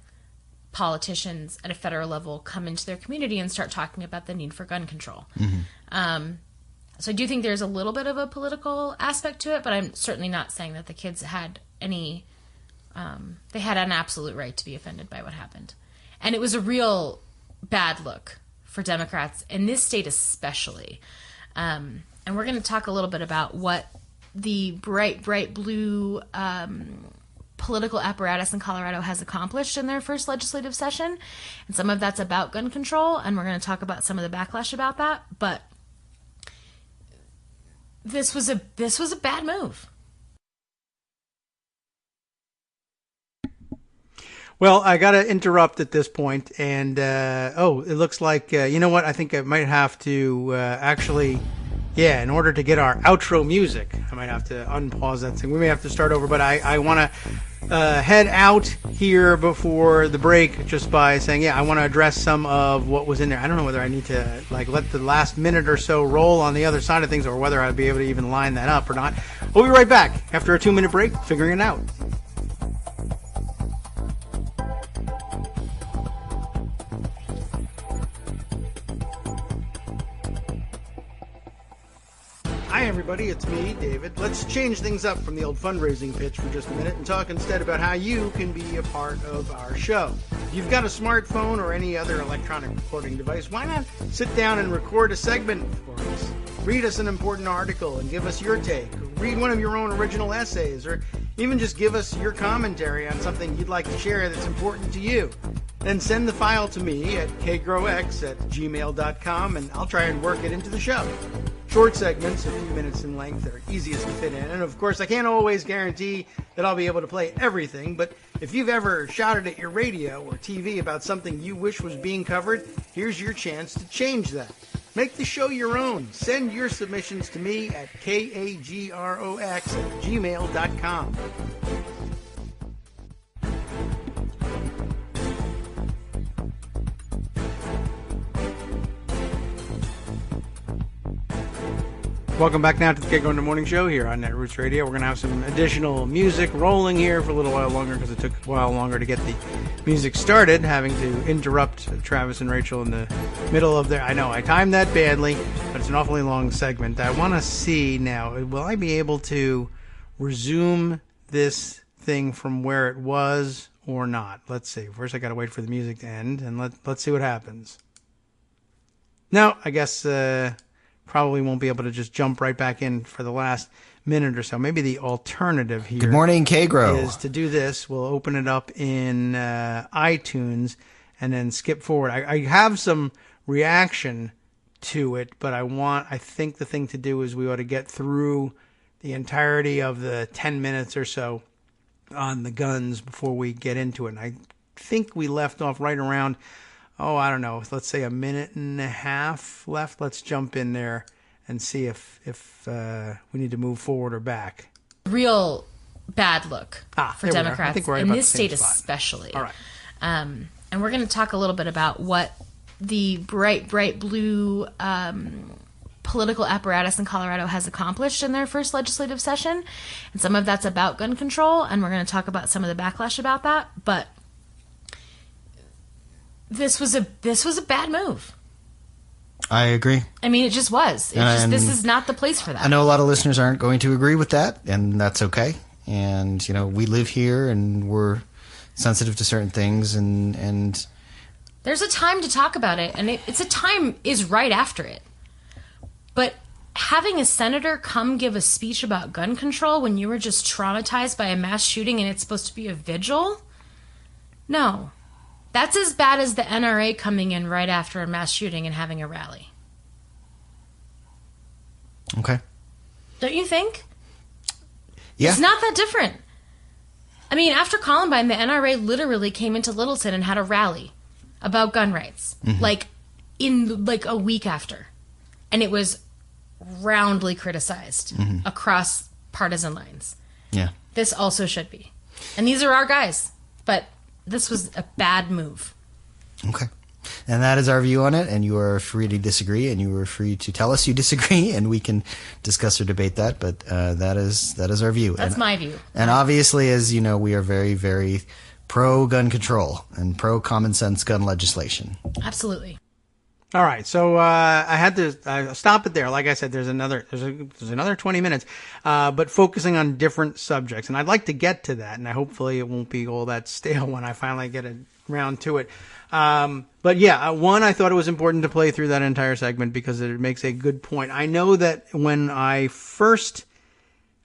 politicians at a federal level come into their community and start talking about the need for gun control. So I do think there's a little bit of a political aspect to it, but I'm certainly not saying that the kids had any, they had an absolute right to be offended by what happened. And it was a real bad look for Democrats in this state especially. And we're going to talk a little bit about what the bright blue political apparatus in Colorado has accomplished in their first legislative session. And some of that's about gun control, and we're going to talk about some of the backlash about that. But this was a bad move. Well, I got to interrupt at this point, and it looks like, you know what, I think I might have to in order to get our outro music, I might have to unpause that thing. We may have to start over, but I want to head out here before the break just by saying, I want to address some of what was in there. I don't know whether I need to let the last minute or so roll on the other side of things, or whether I'd be able to even line that up or not. We'll be right back after a 2-minute break, figuring it out. Hi everybody, it's me, David. Let's change things up from the old fundraising pitch for just a minute and talk instead about how you can be a part of our show. If you've got a smartphone or any other electronic recording device, why not sit down and record a segment for us? Read us an important article and give us your take. Or read one of your own original essays, or even just give us your commentary on something you'd like to share that's important to you. Then send the file to me at kagrox@gmail.com, and I'll try and work it into the show. Short segments, a few minutes in length, are easiest to fit in. And of course, I can't always guarantee that I'll be able to play everything, but if you've ever shouted at your radio or TV about something you wish was being covered, here's your chance to change that. Make the show your own. Send your submissions to me at kagrox@gmail.com. Welcome back now to the Kagro in the Morning Show here on Netroots Radio. We're going to have some additional music rolling here for a little while longer because it took a while longer to get the music started, having to interrupt Travis and Rachel in the middle of their... I know, I timed that badly, but it's an awfully long segment. I want to see now, will I be able to resume this thing from where it was or not? Let's see. First, I got to wait for the music to end, and let's see what happens. No, I guess... probably won't be able to just jump right back in for the last minute or so. Maybe the alternative here. Good morning, Kagro. Is to do this. We'll open it up in iTunes and then skip forward. I have some reaction to it, but I think the thing to do is we ought to get through the entirety of the 10 minutes or so on the guns before we get into it. And I think we left off right around... I don't know, let's say a minute and a half left. Let's jump in there and see if we need to move forward or back. Real bad look for Democrats in this state especially. All right. And we're going to talk a little bit about what the bright blue political apparatus in Colorado has accomplished in their first legislative session. And some of that's about gun control, and we're going to talk about some of the backlash about that. But this was a bad move. I agree. I mean, it just was. This is not the place for that. I know a lot of listeners aren't going to agree with that, and that's okay. And, we live here, and we're sensitive to certain things, and there's a time to talk about it, and it's a time is right after it. But having a senator come give a speech about gun control when you were just traumatized by a mass shooting and it's supposed to be a vigil? No. That's as bad as the NRA coming in right after a mass shooting and having a rally. Okay. Don't you think? Yeah. It's not that different. I mean, after Columbine, the NRA literally came into Littleton and had a rally about gun rights. Mm-hmm. In a week after. And it was roundly criticized across partisan lines. Yeah. This also should be. And these are our guys. But... this was a bad move. Okay. And that is our view on it, and you are free to disagree, and you are free to tell us you disagree, and we can discuss or debate that, but that is our view. That's my view. And obviously, as you know, we are very, very pro-gun control and pro-common-sense gun legislation. Absolutely. All right, so I had to stop it there. Like I said, there's another 20 minutes, but focusing on different subjects, and I'd like to get to that, and hopefully it won't be all that stale when I finally get around to it. But yeah, one, I thought it was important to play through that entire segment because it makes a good point. I know that when I first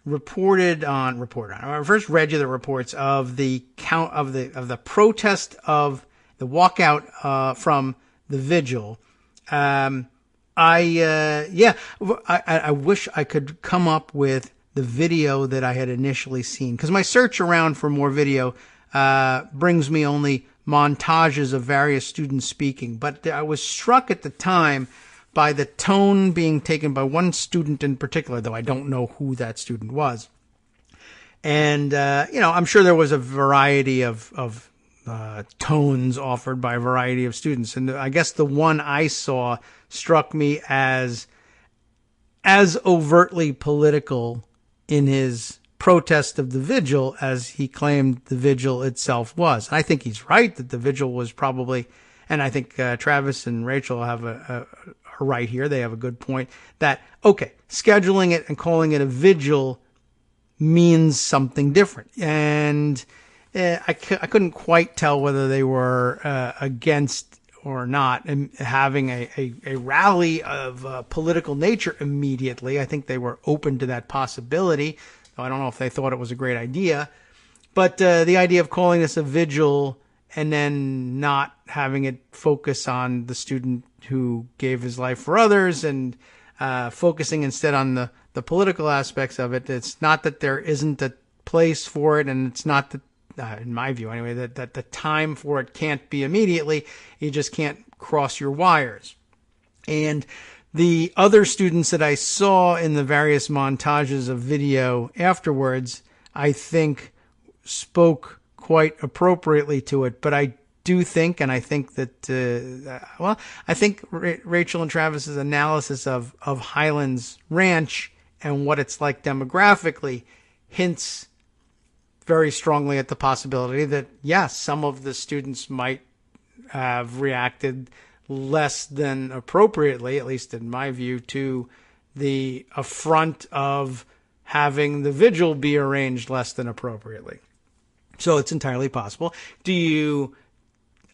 I first read you the reports of the count of the protest of the walkout from the vigil. I wish I could come up with the video that I had initially seen, because my search around for more video brings me only montages of various students speaking. But I was struck at the time by the tone being taken by one student in particular, though I don't know who that student was. And, I'm sure there was a variety of tones offered by a variety of students. And I guess the one I saw struck me as overtly political in his protest of the vigil as he claimed the vigil itself was. And I think he's right that the vigil was probably, and I think Travis and Rachel have a right here. They have a good point that, okay, scheduling it and calling it a vigil means something different. And I couldn't quite tell whether they were against or not having a rally of political nature immediately. I think they were open to that possibility. I don't know if they thought it was a great idea. But the idea of calling this a vigil and then not having it focus on the student who gave his life for others and focusing instead on the political aspects of it. It's not that there isn't a place for it, and it's not that, in my view anyway, that the time for it can't be immediately. You just can't cross your wires. And the other students that I saw in the various montages of video afterwards, I think spoke quite appropriately to it. But I do think, and I think that, I think Rachel and Travis's analysis of Highlands Ranch and what it's like demographically hints very strongly at the possibility that, yes, some of the students might have reacted less than appropriately, at least in my view, to the affront of having the vigil be arranged less than appropriately. So it's entirely possible. Do you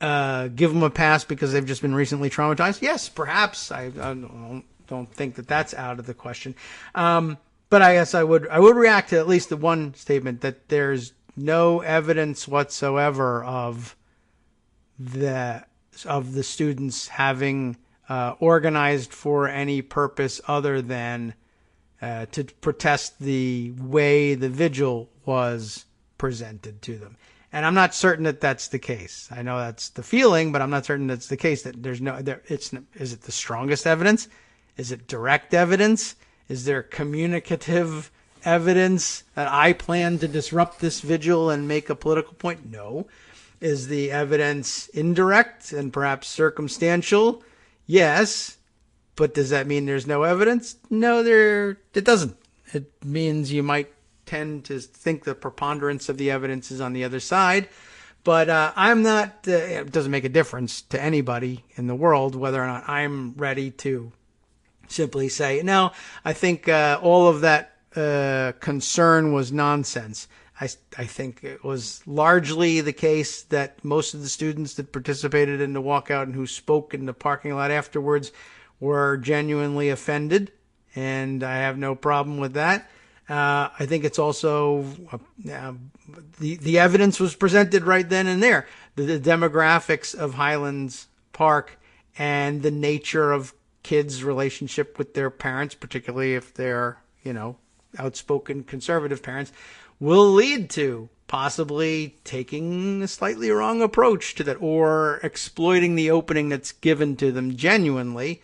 give them a pass because they've just been recently traumatized? Yes, perhaps. I don't think that that's out of the question. But I guess I would react to at least the one statement that there's no evidence whatsoever of the students having organized for any purpose other than to protest the way the vigil was presented to them. And I'm not certain that that's the case. I know that's the feeling, but I'm not certain that's the case. That is it the strongest evidence? Is it direct evidence? Is there communicative evidence that I plan to disrupt this vigil and make a political point? No. Is the evidence indirect and perhaps circumstantial? Yes. But does that mean there's no evidence? No, it doesn't. It means you might tend to think the preponderance of the evidence is on the other side. But I'm not, it doesn't make a difference to anybody in the world whether or not I'm ready to simply say, no, I think all of that concern was nonsense. I think it was largely the case that most of the students that participated in the walkout and who spoke in the parking lot afterwards were genuinely offended, and I have no problem with that. I think it's also the evidence was presented right then and there. The demographics of Highlands Park and the nature of kids' relationship with their parents, particularly if they're, outspoken conservative parents, will lead to possibly taking a slightly wrong approach to that or exploiting the opening that's given to them genuinely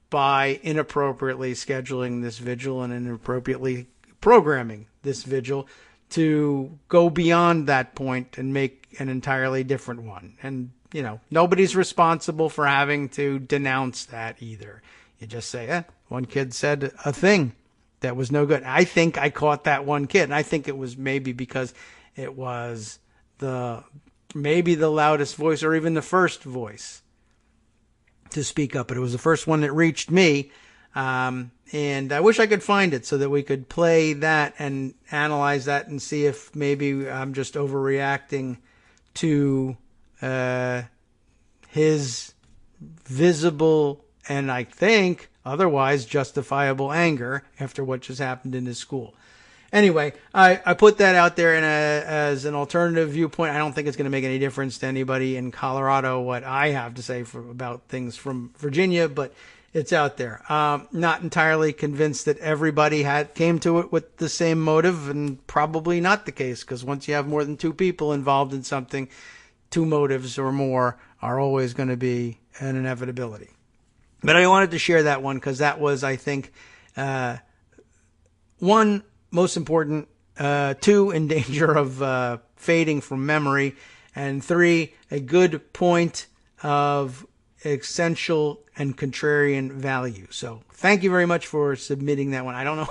by inappropriately scheduling this vigil and inappropriately programming this vigil to go beyond that point and make an entirely different one. And, nobody's responsible for having to denounce that either. You just say, one kid said a thing that was no good. I think I caught that one kid, and I think it was maybe because it was maybe the loudest voice or even the first voice to speak up, but it was the first one that reached me. And I wish I could find it so that we could play that and analyze that and see if maybe I'm just overreacting to his visible and I think otherwise justifiable anger after what just happened in his school. Anyway, I put that out there as an alternative viewpoint. I don't think it's going to make any difference to anybody in Colorado what I have to say about things from Virginia, but it's out there. Not entirely convinced that everybody came to it with the same motive, and probably not the case, because once you have more than two people involved in something, two motives or more are always going to be an inevitability. But I wanted to share that one because that was, I think, one, most important, two, in danger of fading from memory, and three, a good point of essential and contrarian value. So thank you very much for submitting that one. I don't know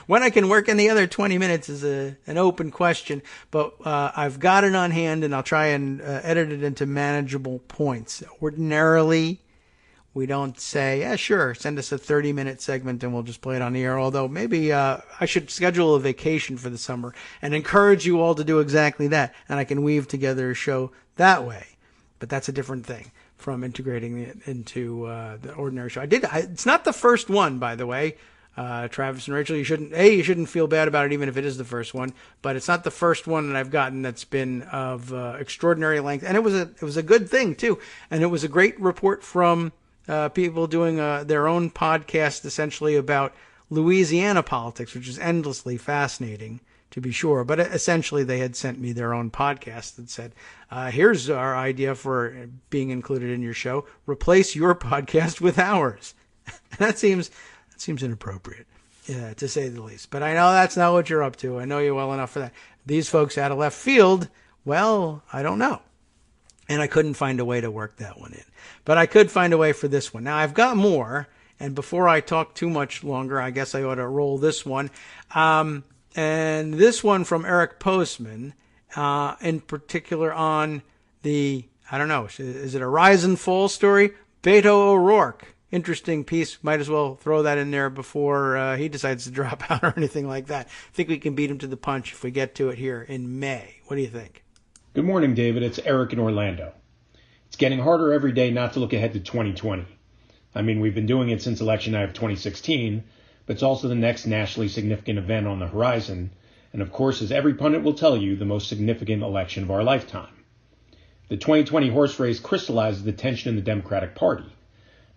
when I can work in the other 20 minutes is an open question, but I've got it on hand, and I'll try and edit it into manageable points. Ordinarily, we don't say, yeah, sure, send us a 30-minute segment and we'll just play it on the air. Although maybe I should schedule a vacation for the summer and encourage you all to do exactly that. And I can weave together a show that way. But that's a different thing from integrating it into the ordinary show. It's not the first one, by the way. Travis and Rachel, you shouldn't feel bad about it, even if it is the first one. But it's not the first one that I've gotten that's been of extraordinary length. And it was a good thing, too. And it was a great report from people doing their own podcast essentially about Louisiana politics, which is endlessly fascinating, to be sure. But essentially they had sent me their own podcast that said, here's our idea for being included in your show. Replace your podcast with ours. That seems inappropriate, to say the least. But I know that's not what you're up to. I know you well enough for that. These folks out of left field, well, I don't know. And I couldn't find a way to work that one in. But I could find a way for this one. Now, I've got more, and before I talk too much longer, I guess I ought to roll this one. And this one from Eric Postman, in particular on the, I don't know, is it a rise and fall story? Beto O'Rourke. Interesting piece. Might as well throw that in there before he decides to drop out or anything like that. I think we can beat him to the punch if we get to it here in May. What do you think? Good morning, David. It's Eric in Orlando. It's getting harder every day not to look ahead to 2020. I mean, we've been doing it since election night of 2016, but it's also the next nationally significant event on the horizon, and of course, as every pundit will tell you, the most significant election of our lifetime. The 2020 horse race crystallizes the tension in the Democratic Party,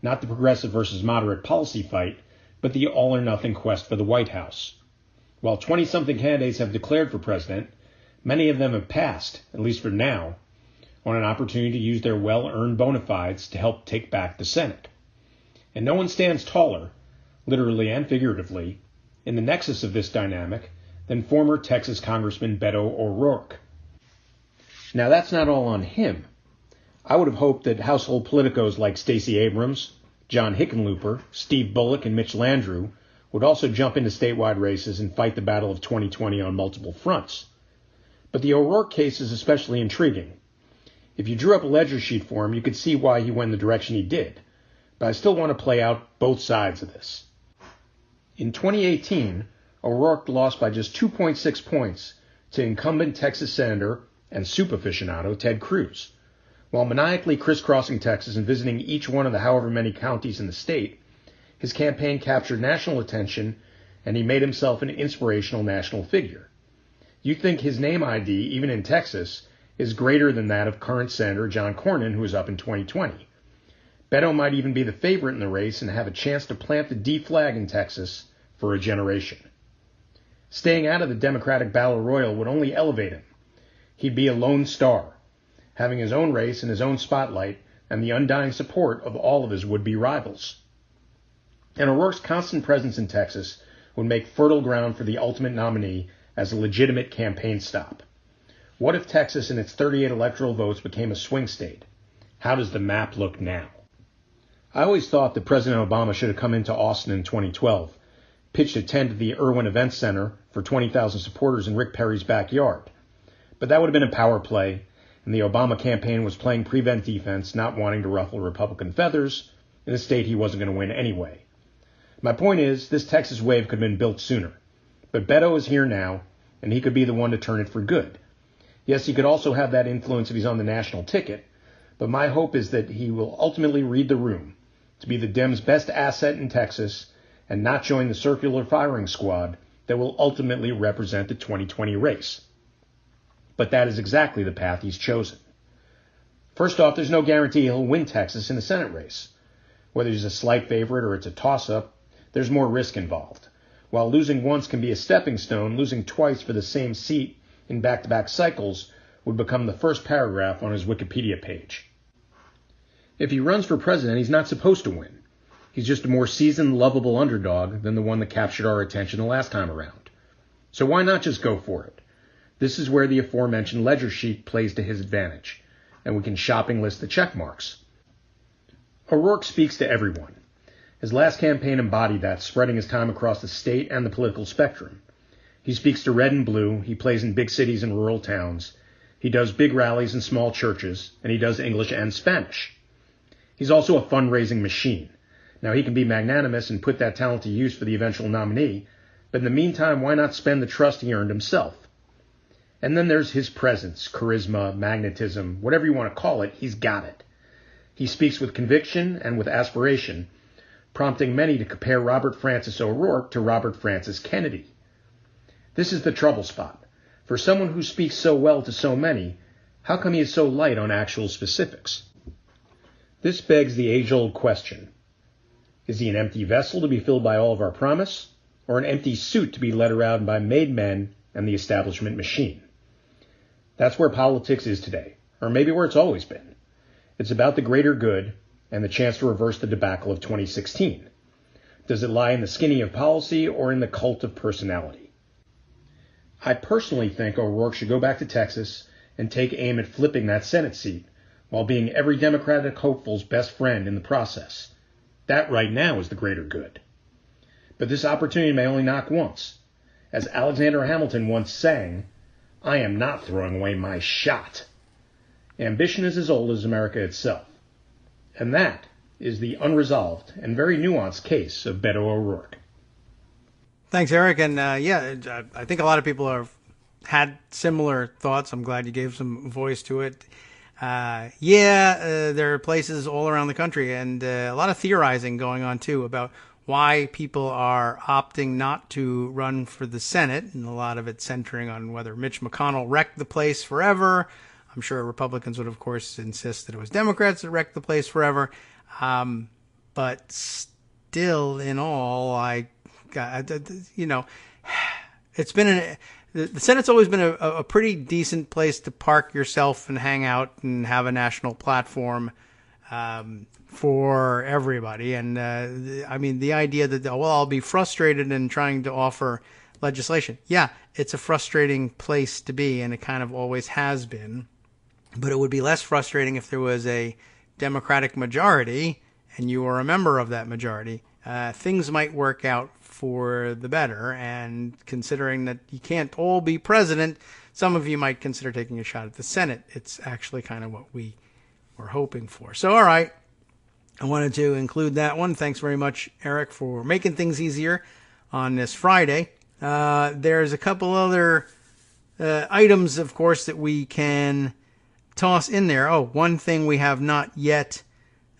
not the progressive versus moderate policy fight, but the all-or-nothing quest for the White House. While 20-something candidates have declared for president, many of them have passed, at least for now, on an opportunity to use their well-earned bona fides to help take back the Senate. And no one stands taller, literally and figuratively, in the nexus of this dynamic than former Texas Congressman Beto O'Rourke. Now, that's not all on him. I would have hoped that household politicos like Stacey Abrams, John Hickenlooper, Steve Bullock, and Mitch Landrieu would also jump into statewide races and fight the battle of 2020 on multiple fronts. But the O'Rourke case is especially intriguing. If you drew up a ledger sheet for him, you could see why he went the direction he did. But I still want to play out both sides of this. In 2018, O'Rourke lost by just 2.6 points to incumbent Texas Senator and soup aficionado Ted Cruz. While maniacally crisscrossing Texas and visiting each one of the however many counties in the state, his campaign captured national attention and he made himself an inspirational national figure. You think his name ID, even in Texas, is greater than that of current Senator John Cornyn, who is up in 2020. Beto might even be the favorite in the race and have a chance to plant the D flag in Texas for a generation. Staying out of the Democratic battle royal would only elevate him. He'd be a lone star, having his own race and his own spotlight and the undying support of all of his would-be rivals. And O'Rourke's constant presence in Texas would make fertile ground for the ultimate nominee as a legitimate campaign stop. What if Texas and its 38 electoral votes became a swing state? How does the map look now? I always thought that President Obama should have come into Austin in 2012, pitched a tent at the Irwin Event Center for 20,000 supporters in Rick Perry's backyard. But that would have been a power play, and the Obama campaign was playing prevent defense, not wanting to ruffle Republican feathers in a state he wasn't going to win anyway. My point is, this Texas wave could have been built sooner. But Beto is here now, and he could be the one to turn it for good. Yes, he could also have that influence if he's on the national ticket, but my hope is that he will ultimately read the room, to be the Dems' best asset in Texas, and not join the circular firing squad that will ultimately represent the 2020 race. But that is exactly the path he's chosen. First off, there's no guarantee he'll win Texas in the Senate race. Whether he's a slight favorite or it's a toss-up, there's more risk involved. While losing once can be a stepping stone, losing twice for the same seat in back-to-back cycles would become the first paragraph on his Wikipedia page. If he runs for president, he's not supposed to win. He's just a more seasoned, lovable underdog than the one that captured our attention the last time around. So why not just go for it? This is where the aforementioned ledger sheet plays to his advantage, and we can shopping list the check marks. O'Rourke speaks to everyone. His last campaign embodied that, spreading his time across the state and the political spectrum. He speaks to red and blue, he plays in big cities and rural towns, he does big rallies in small churches, and he does English and Spanish. He's also a fundraising machine. Now, he can be magnanimous and put that talent to use for the eventual nominee, but in the meantime, why not spend the trust he earned himself? And then there's his presence, charisma, magnetism, whatever you want to call it, he's got it. He speaks with conviction and with aspiration, prompting many to compare Robert Francis O'Rourke to Robert Francis Kennedy. This is the trouble spot. For someone who speaks so well to so many, how come he is so light on actual specifics? This begs the age-old question. Is he an empty vessel to be filled by all of our promise, or an empty suit to be led around by made men and the establishment machine? That's where politics is today, or maybe where it's always been. It's about the greater good and the chance to reverse the debacle of 2016. Does it lie in the skinny of policy or in the cult of personality? I personally think O'Rourke should go back to Texas and take aim at flipping that Senate seat while being every Democratic hopeful's best friend in the process. That right now is the greater good. But this opportunity may only knock once. As Alexander Hamilton once sang, I am not throwing away my shot. Ambition is as old as America itself. And that is the unresolved and very nuanced case of Beto O'Rourke. Thanks, Eric. And I think a lot of people have had similar thoughts. I'm glad you gave some voice to it. There are places all around the country and a lot of theorizing going on, too, about why people are opting not to run for the Senate, and a lot of it centering on whether Mitch McConnell wrecked the place forever. I'm sure Republicans would, of course, insist that it was Democrats that wrecked the place forever. But still, in all, it's been the Senate's always been a pretty decent place to park yourself and hang out and have a national platform for everybody. And the idea that, I'll be frustrated in trying to offer legislation. Yeah, it's a frustrating place to be, and it kind of always has been. But it would be less frustrating if there was a Democratic majority and you were a member of that majority. Things might work out for the better. And considering that you can't all be president, some of you might consider taking a shot at the Senate. It's actually kind of what we were hoping for. So, all right. I wanted to include that one. Thanks very much, Eric, for making things easier on this Friday. There's a couple other items, of course, that we can toss in there. Oh, one thing we have not yet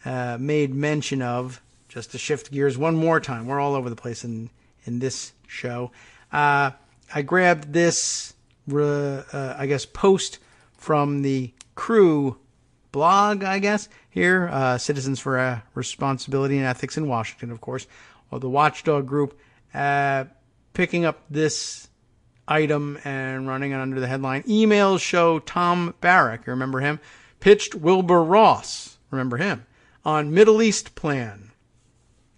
made mention of, just to shift gears one more time. We're all over the place in this show. I grabbed this, post from the Crew blog, here, Citizens for Responsibility and Ethics in Washington, of course, or the Watchdog Group, picking up this item and running it under the headline, Emails Show Tom Barrack, you remember him, pitched Wilbur Ross, remember him, on Middle East plan.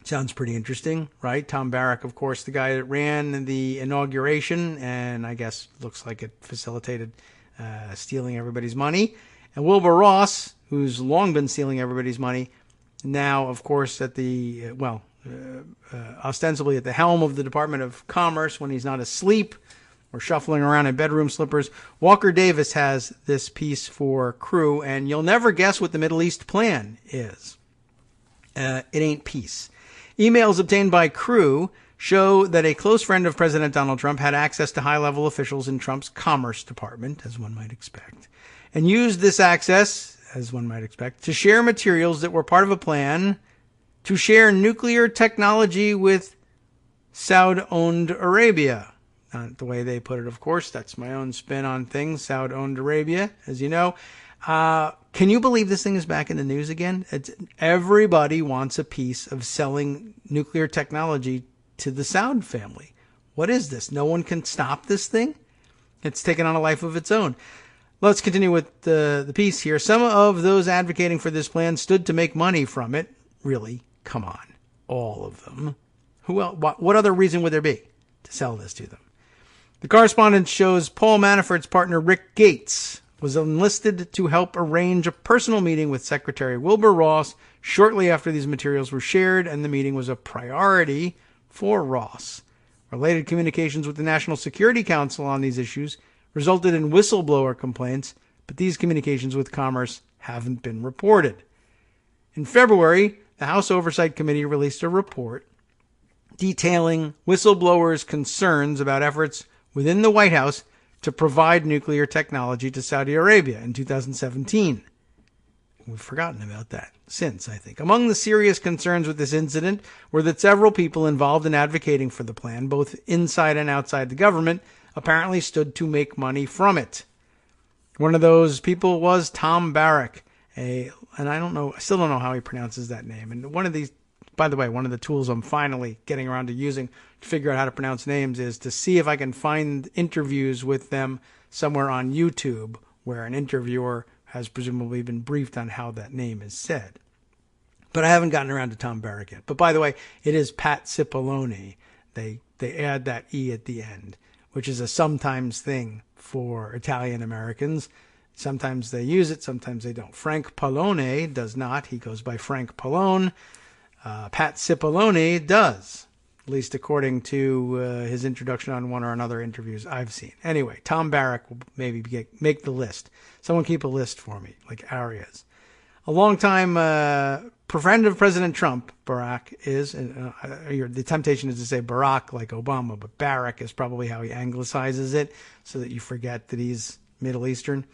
Sounds pretty interesting, right? Tom Barrack, of course, the guy that ran the inauguration, and I guess looks like it facilitated stealing everybody's money. And Wilbur Ross, who's long been stealing everybody's money, now, of course, at the, ostensibly at the helm of the Department of Commerce when he's not asleep or shuffling around in bedroom slippers. Walker Davis has this piece for Crew, and you'll never guess what the Middle East plan is. It ain't peace. Emails obtained by Crew show that a close friend of President Donald Trump had access to high-level officials in Trump's Commerce Department, as one might expect, and used this access, as one might expect, to share materials that were part of a plan to share nuclear technology with Saudi-owned Arabia. the way they put it, of course. That's my own spin on things. Saudi Arabia, as you know. Can you believe this thing is back in the news again? Everybody wants a piece of selling nuclear technology to the Saud family. What is this? No one can stop this thing? It's taken on a life of its own. Let's continue with the piece here. Some of those advocating for this plan stood to make money from it. Really? Come on. All of them. Who else? What other reason would there be to sell this to them? The correspondence shows Paul Manafort's partner Rick Gates was enlisted to help arrange a personal meeting with Secretary Wilbur Ross shortly after these materials were shared, and the meeting was a priority for Ross. Related communications with the National Security Council on these issues resulted in whistleblower complaints, but these communications with Commerce haven't been reported. In February, the House Oversight Committee released a report detailing whistleblowers' concerns about efforts within the White House to provide nuclear technology to Saudi Arabia in 2017. We've forgotten about that since, I think. Among the serious concerns with this incident were that several people involved in advocating for the plan, both inside and outside the government, apparently stood to make money from it. One of those people was Tom Barrack, and I still don't know how he pronounces that name. And one of these, by the way, one of the tools I'm finally getting around to using to figure out how to pronounce names is to see if I can find interviews with them somewhere on YouTube where an interviewer has presumably been briefed on how that name is said. But I haven't gotten around to Tom Barrack yet. But by the way, it is Pat Cipollone. They add that E at the end, which is a sometimes thing for Italian Americans. Sometimes they use it, sometimes they don't. Frank Pallone does not. He goes by Frank Pallone. Pat Cipollone does, at least according to his introduction on one or another interviews I've seen. Anyway, Tom Barrack will maybe make the list. Someone keep a list for me, like Arias. A longtime friend of President Trump, Barack, is, the temptation is to say Barack like Obama, but Barrack is probably how he anglicizes it so that you forget that he's Middle Eastern.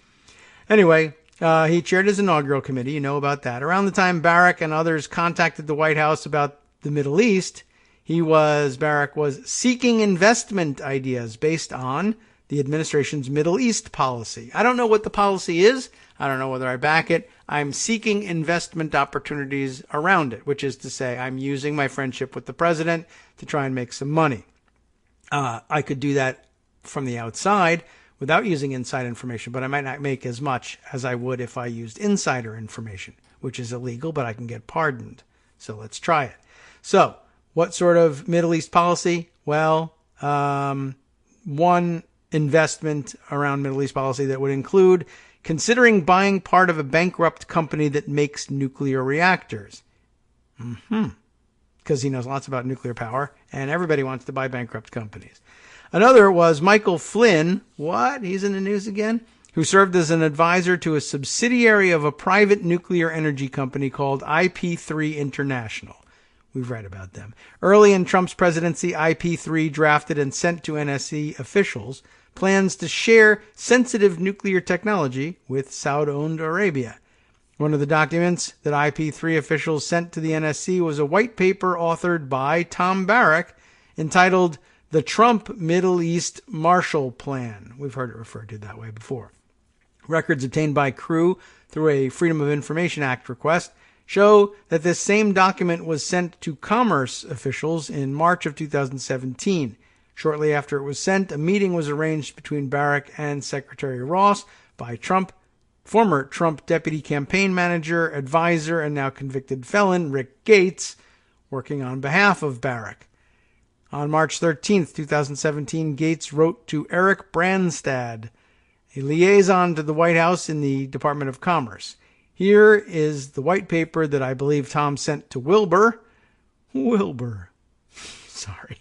Anyway, he chaired his inaugural committee. You know about that. Around the time Barrack and others contacted the White House about the Middle East, Barrack was seeking investment ideas based on the administration's Middle East policy. I don't know what the policy is. I don't know whether I back it. I'm seeking investment opportunities around it, which is to say I'm using my friendship with the president to try and make some money. I could do that from the outside without using inside information, but I might not make as much as I would if I used insider information, which is illegal, but I can get pardoned. So let's try it. So what sort of Middle East policy? Well, one investment around Middle East policy that would include considering buying part of a bankrupt company that makes nuclear reactors. Because he knows lots about nuclear power, and everybody wants to buy bankrupt companies. Another was Michael Flynn. What? He's in the news again? Who served as an advisor to a subsidiary of a private nuclear energy company called IP3 International. We've read about them. Early in Trump's presidency, IP3 drafted and sent to NSC officials plans to share sensitive nuclear technology with Saudi Arabia. One of the documents that IP3 officials sent to the NSC was a white paper authored by Tom Barrack entitled The Trump Middle East Marshall Plan. We've heard it referred to that way before. Records obtained by Crew through a Freedom of Information Act request show that this same document was sent to Commerce officials in March of 2017. Shortly after it was sent, a meeting was arranged between Barrack and Secretary Ross by former Trump deputy campaign manager, advisor, and now convicted felon Rick Gates, working on behalf of Barrack. On March 13, 2017, Gates wrote to Eric Branstad, a liaison to the White House in the Department of Commerce. Here is the white paper that I believe Tom sent to Wilbur. Sorry.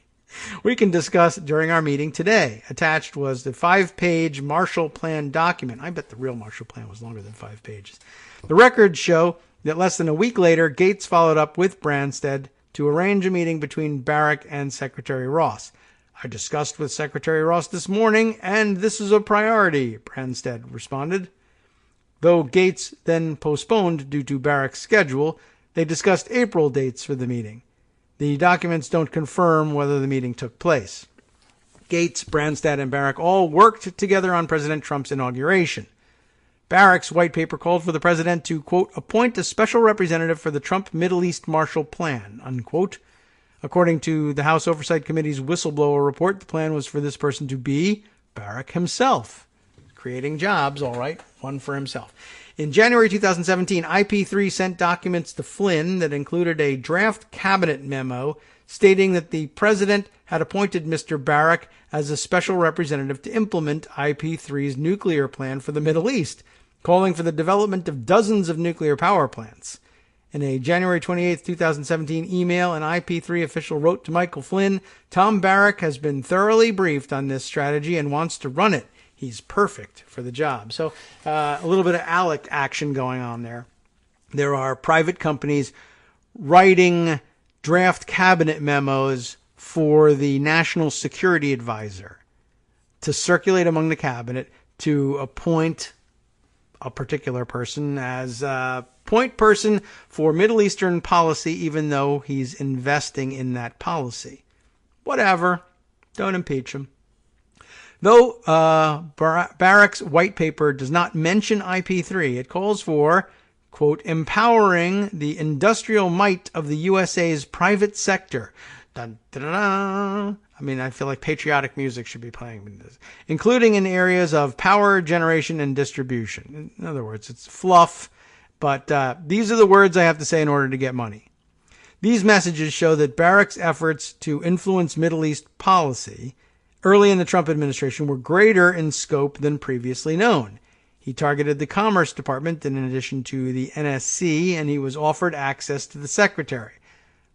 We can discuss during our meeting today. Attached was the 5-page Marshall Plan document. I bet the real Marshall Plan was longer than 5 pages. The records show that less than a week later, Gates followed up with Branstad to arrange a meeting between Barrack and Secretary Ross. I discussed with Secretary Ross this morning, and this is a priority, Branstad responded. Though Gates then postponed due to Barrack's schedule, they discussed April dates for the meeting. The documents don't confirm whether the meeting took place. Gates, Branstad, and Barak all worked together on President Trump's inauguration. Barak's white paper called for the president to, quote, appoint a special representative for the Trump Middle East Marshall Plan, unquote. According to the House Oversight Committee's whistleblower report, the plan was for this person to be Barak himself. Creating jobs, all right, one for himself. In January 2017, IP3 sent documents to Flynn that included a draft cabinet memo stating that the president had appointed Mr. Barak as a special representative to implement IP3's nuclear plan for the Middle East, calling for the development of dozens of nuclear power plants. In a January 28, 2017 email, an IP3 official wrote to Michael Flynn, Tom Barak has been thoroughly briefed on this strategy and wants to run it. He's perfect for the job. So a little bit of ALEC action going on there. There are private companies writing draft cabinet memos for the National Security Advisor to circulate among the cabinet to appoint a particular person as a point person for Middle Eastern policy, even though he's investing in that policy. Whatever. Don't impeach him. Though Barak's white paper does not mention IP3, it calls for, quote, empowering the industrial might of the USA's private sector. Dun, dun, dun, dun. I mean, I feel like patriotic music should be playing in this, including in areas of power generation and distribution. In other words, it's fluff, but these are the words I have to say in order to get money. These messages show that Barak's efforts to influence Middle East policy early in the Trump administration were greater in scope than previously known. He targeted the Commerce Department in addition to the NSC, and he was offered access to the secretary.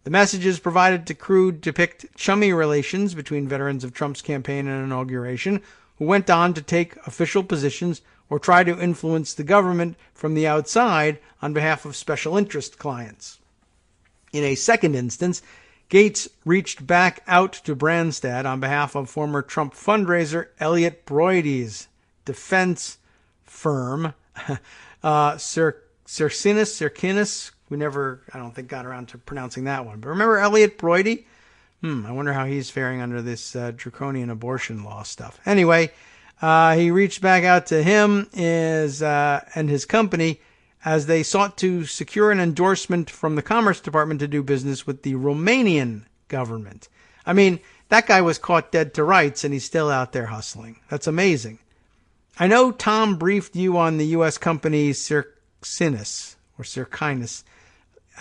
The messages provided to crew depict chummy relations between veterans of Trump's campaign and inauguration, who went on to take official positions or try to influence the government from the outside on behalf of special interest clients. In a second instance, Gates reached back out to Branstad on behalf of former Trump fundraiser Elliot Broidy's defense firm, Circinus. We never, I don't think, got around to pronouncing that one. But remember Elliot Broidy? I wonder how he's faring under this draconian abortion law stuff. Anyway, he reached back out to him and his company as they sought to secure an endorsement from the Commerce Department to do business with the Romanian government. I mean, that guy was caught dead to rights, and he's still out there hustling. That's amazing. I know Tom briefed you on the U.S. company Circinus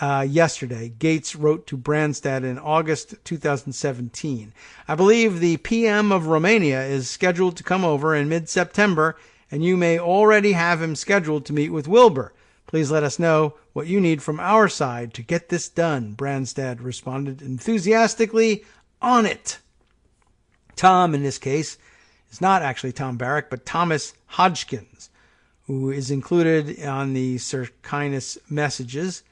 yesterday. Gates wrote to Branstad in August 2017. I believe the PM of Romania is scheduled to come over in mid-September, and you may already have him scheduled to meet with Wilbur. Please let us know what you need from our side to get this done. Branstad responded enthusiastically, on it. Tom, in this case, is not actually Tom Barak, but Thomas Hodgkins, who is included on the Circinus messages.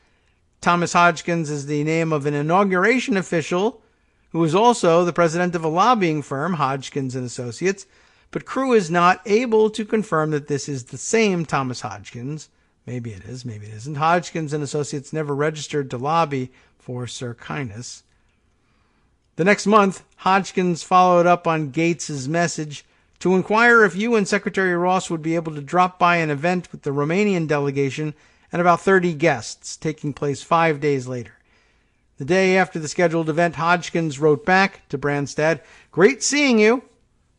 Thomas Hodgkins is the name of an inauguration official who is also the president of a lobbying firm, Hodgkins & Associates, but crew is not able to confirm that this is the same Thomas Hodgkins. Maybe it is, maybe it isn't. Hodgkins & Associates never registered to lobby for Circinus. The next month, Hodgkins followed up on Gates's message to inquire if you and Secretary Ross would be able to drop by an event with the Romanian delegation and about 30 guests, taking place 5 days later. The day after the scheduled event, Hodgkins wrote back to Branstad, "Great seeing you,"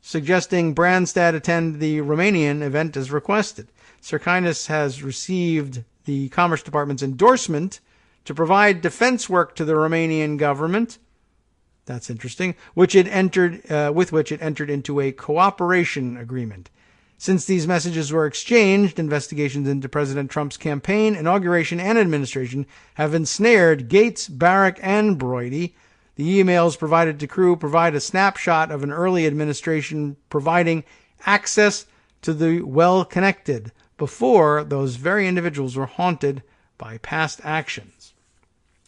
suggesting Branstad attend the Romanian event as requested. Circinus has received the Commerce Department's endorsement to provide defense work to the Romanian government. That's interesting. With which it entered into a cooperation agreement. Since these messages were exchanged, investigations into President Trump's campaign, inauguration, and administration have ensnared Gates, Barak, and Broidy. The emails provided to crew provide a snapshot of an early administration providing access to the well-connected before those very individuals were haunted by past actions.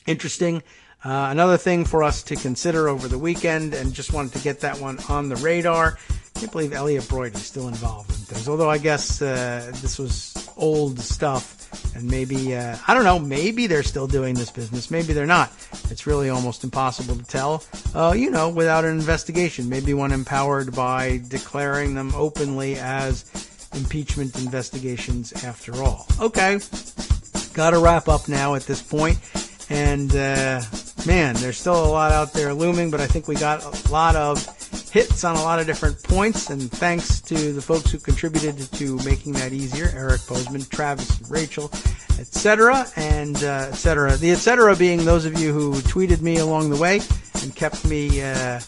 Interesting. Another thing for us to consider over the weekend, and just wanted to get that one on the radar. Can't believe Elliot Broidy is still involved in things. Although I guess this was old stuff, And maybe, I don't know, maybe they're still doing this business. Maybe they're not. It's really almost impossible to tell, without an investigation. Maybe one empowered by declaring them openly as impeachment investigations after all. Okay, got to wrap up now at this point. And, there's still a lot out there looming, but I think we got a lot of hits on a lot of different points, and thanks to the folks who contributed to making that easier, Eric Bozeman, Travis, and Rachel, etc., and etc. The etc. being those of you who tweeted me along the way and kept me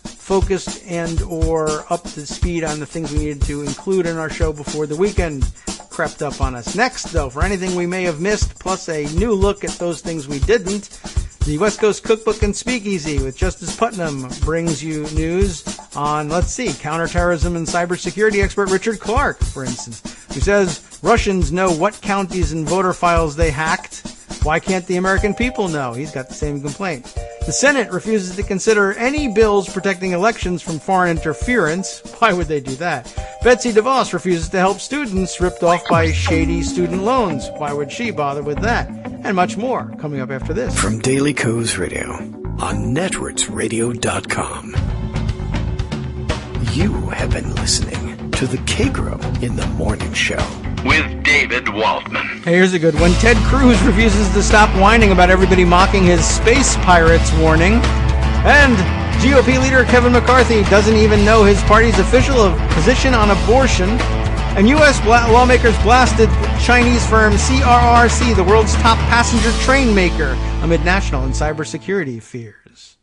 focused and or up to speed on the things we needed to include in our show before the weekend crept up on us. Next, though, for anything we may have missed, plus a new look at those things we didn't, the West Coast Cookbook and Speakeasy with Justice Putnam brings you news on, counterterrorism and cybersecurity expert Richard Clark, for instance, who says Russians know what counties and voter files they hacked. Why can't the American people know? He's got the same complaint. The Senate refuses to consider any bills protecting elections from foreign interference. Why would they do that? Betsy DeVos refuses to help students ripped off by shady student loans. Why would she bother with that? And much more coming up after this. From Daily Kos Radio on netrootsradio.com. You have been listening to the Kagro in the Morning Show with David Waldman. Hey, here's a good one. Ted Cruz refuses to stop whining about everybody mocking his space pirates warning. And GOP leader Kevin McCarthy doesn't even know his party's official position on abortion. And U.S. lawmakers blasted Chinese firm CRRC, the world's top passenger train maker, amid national and cybersecurity fears.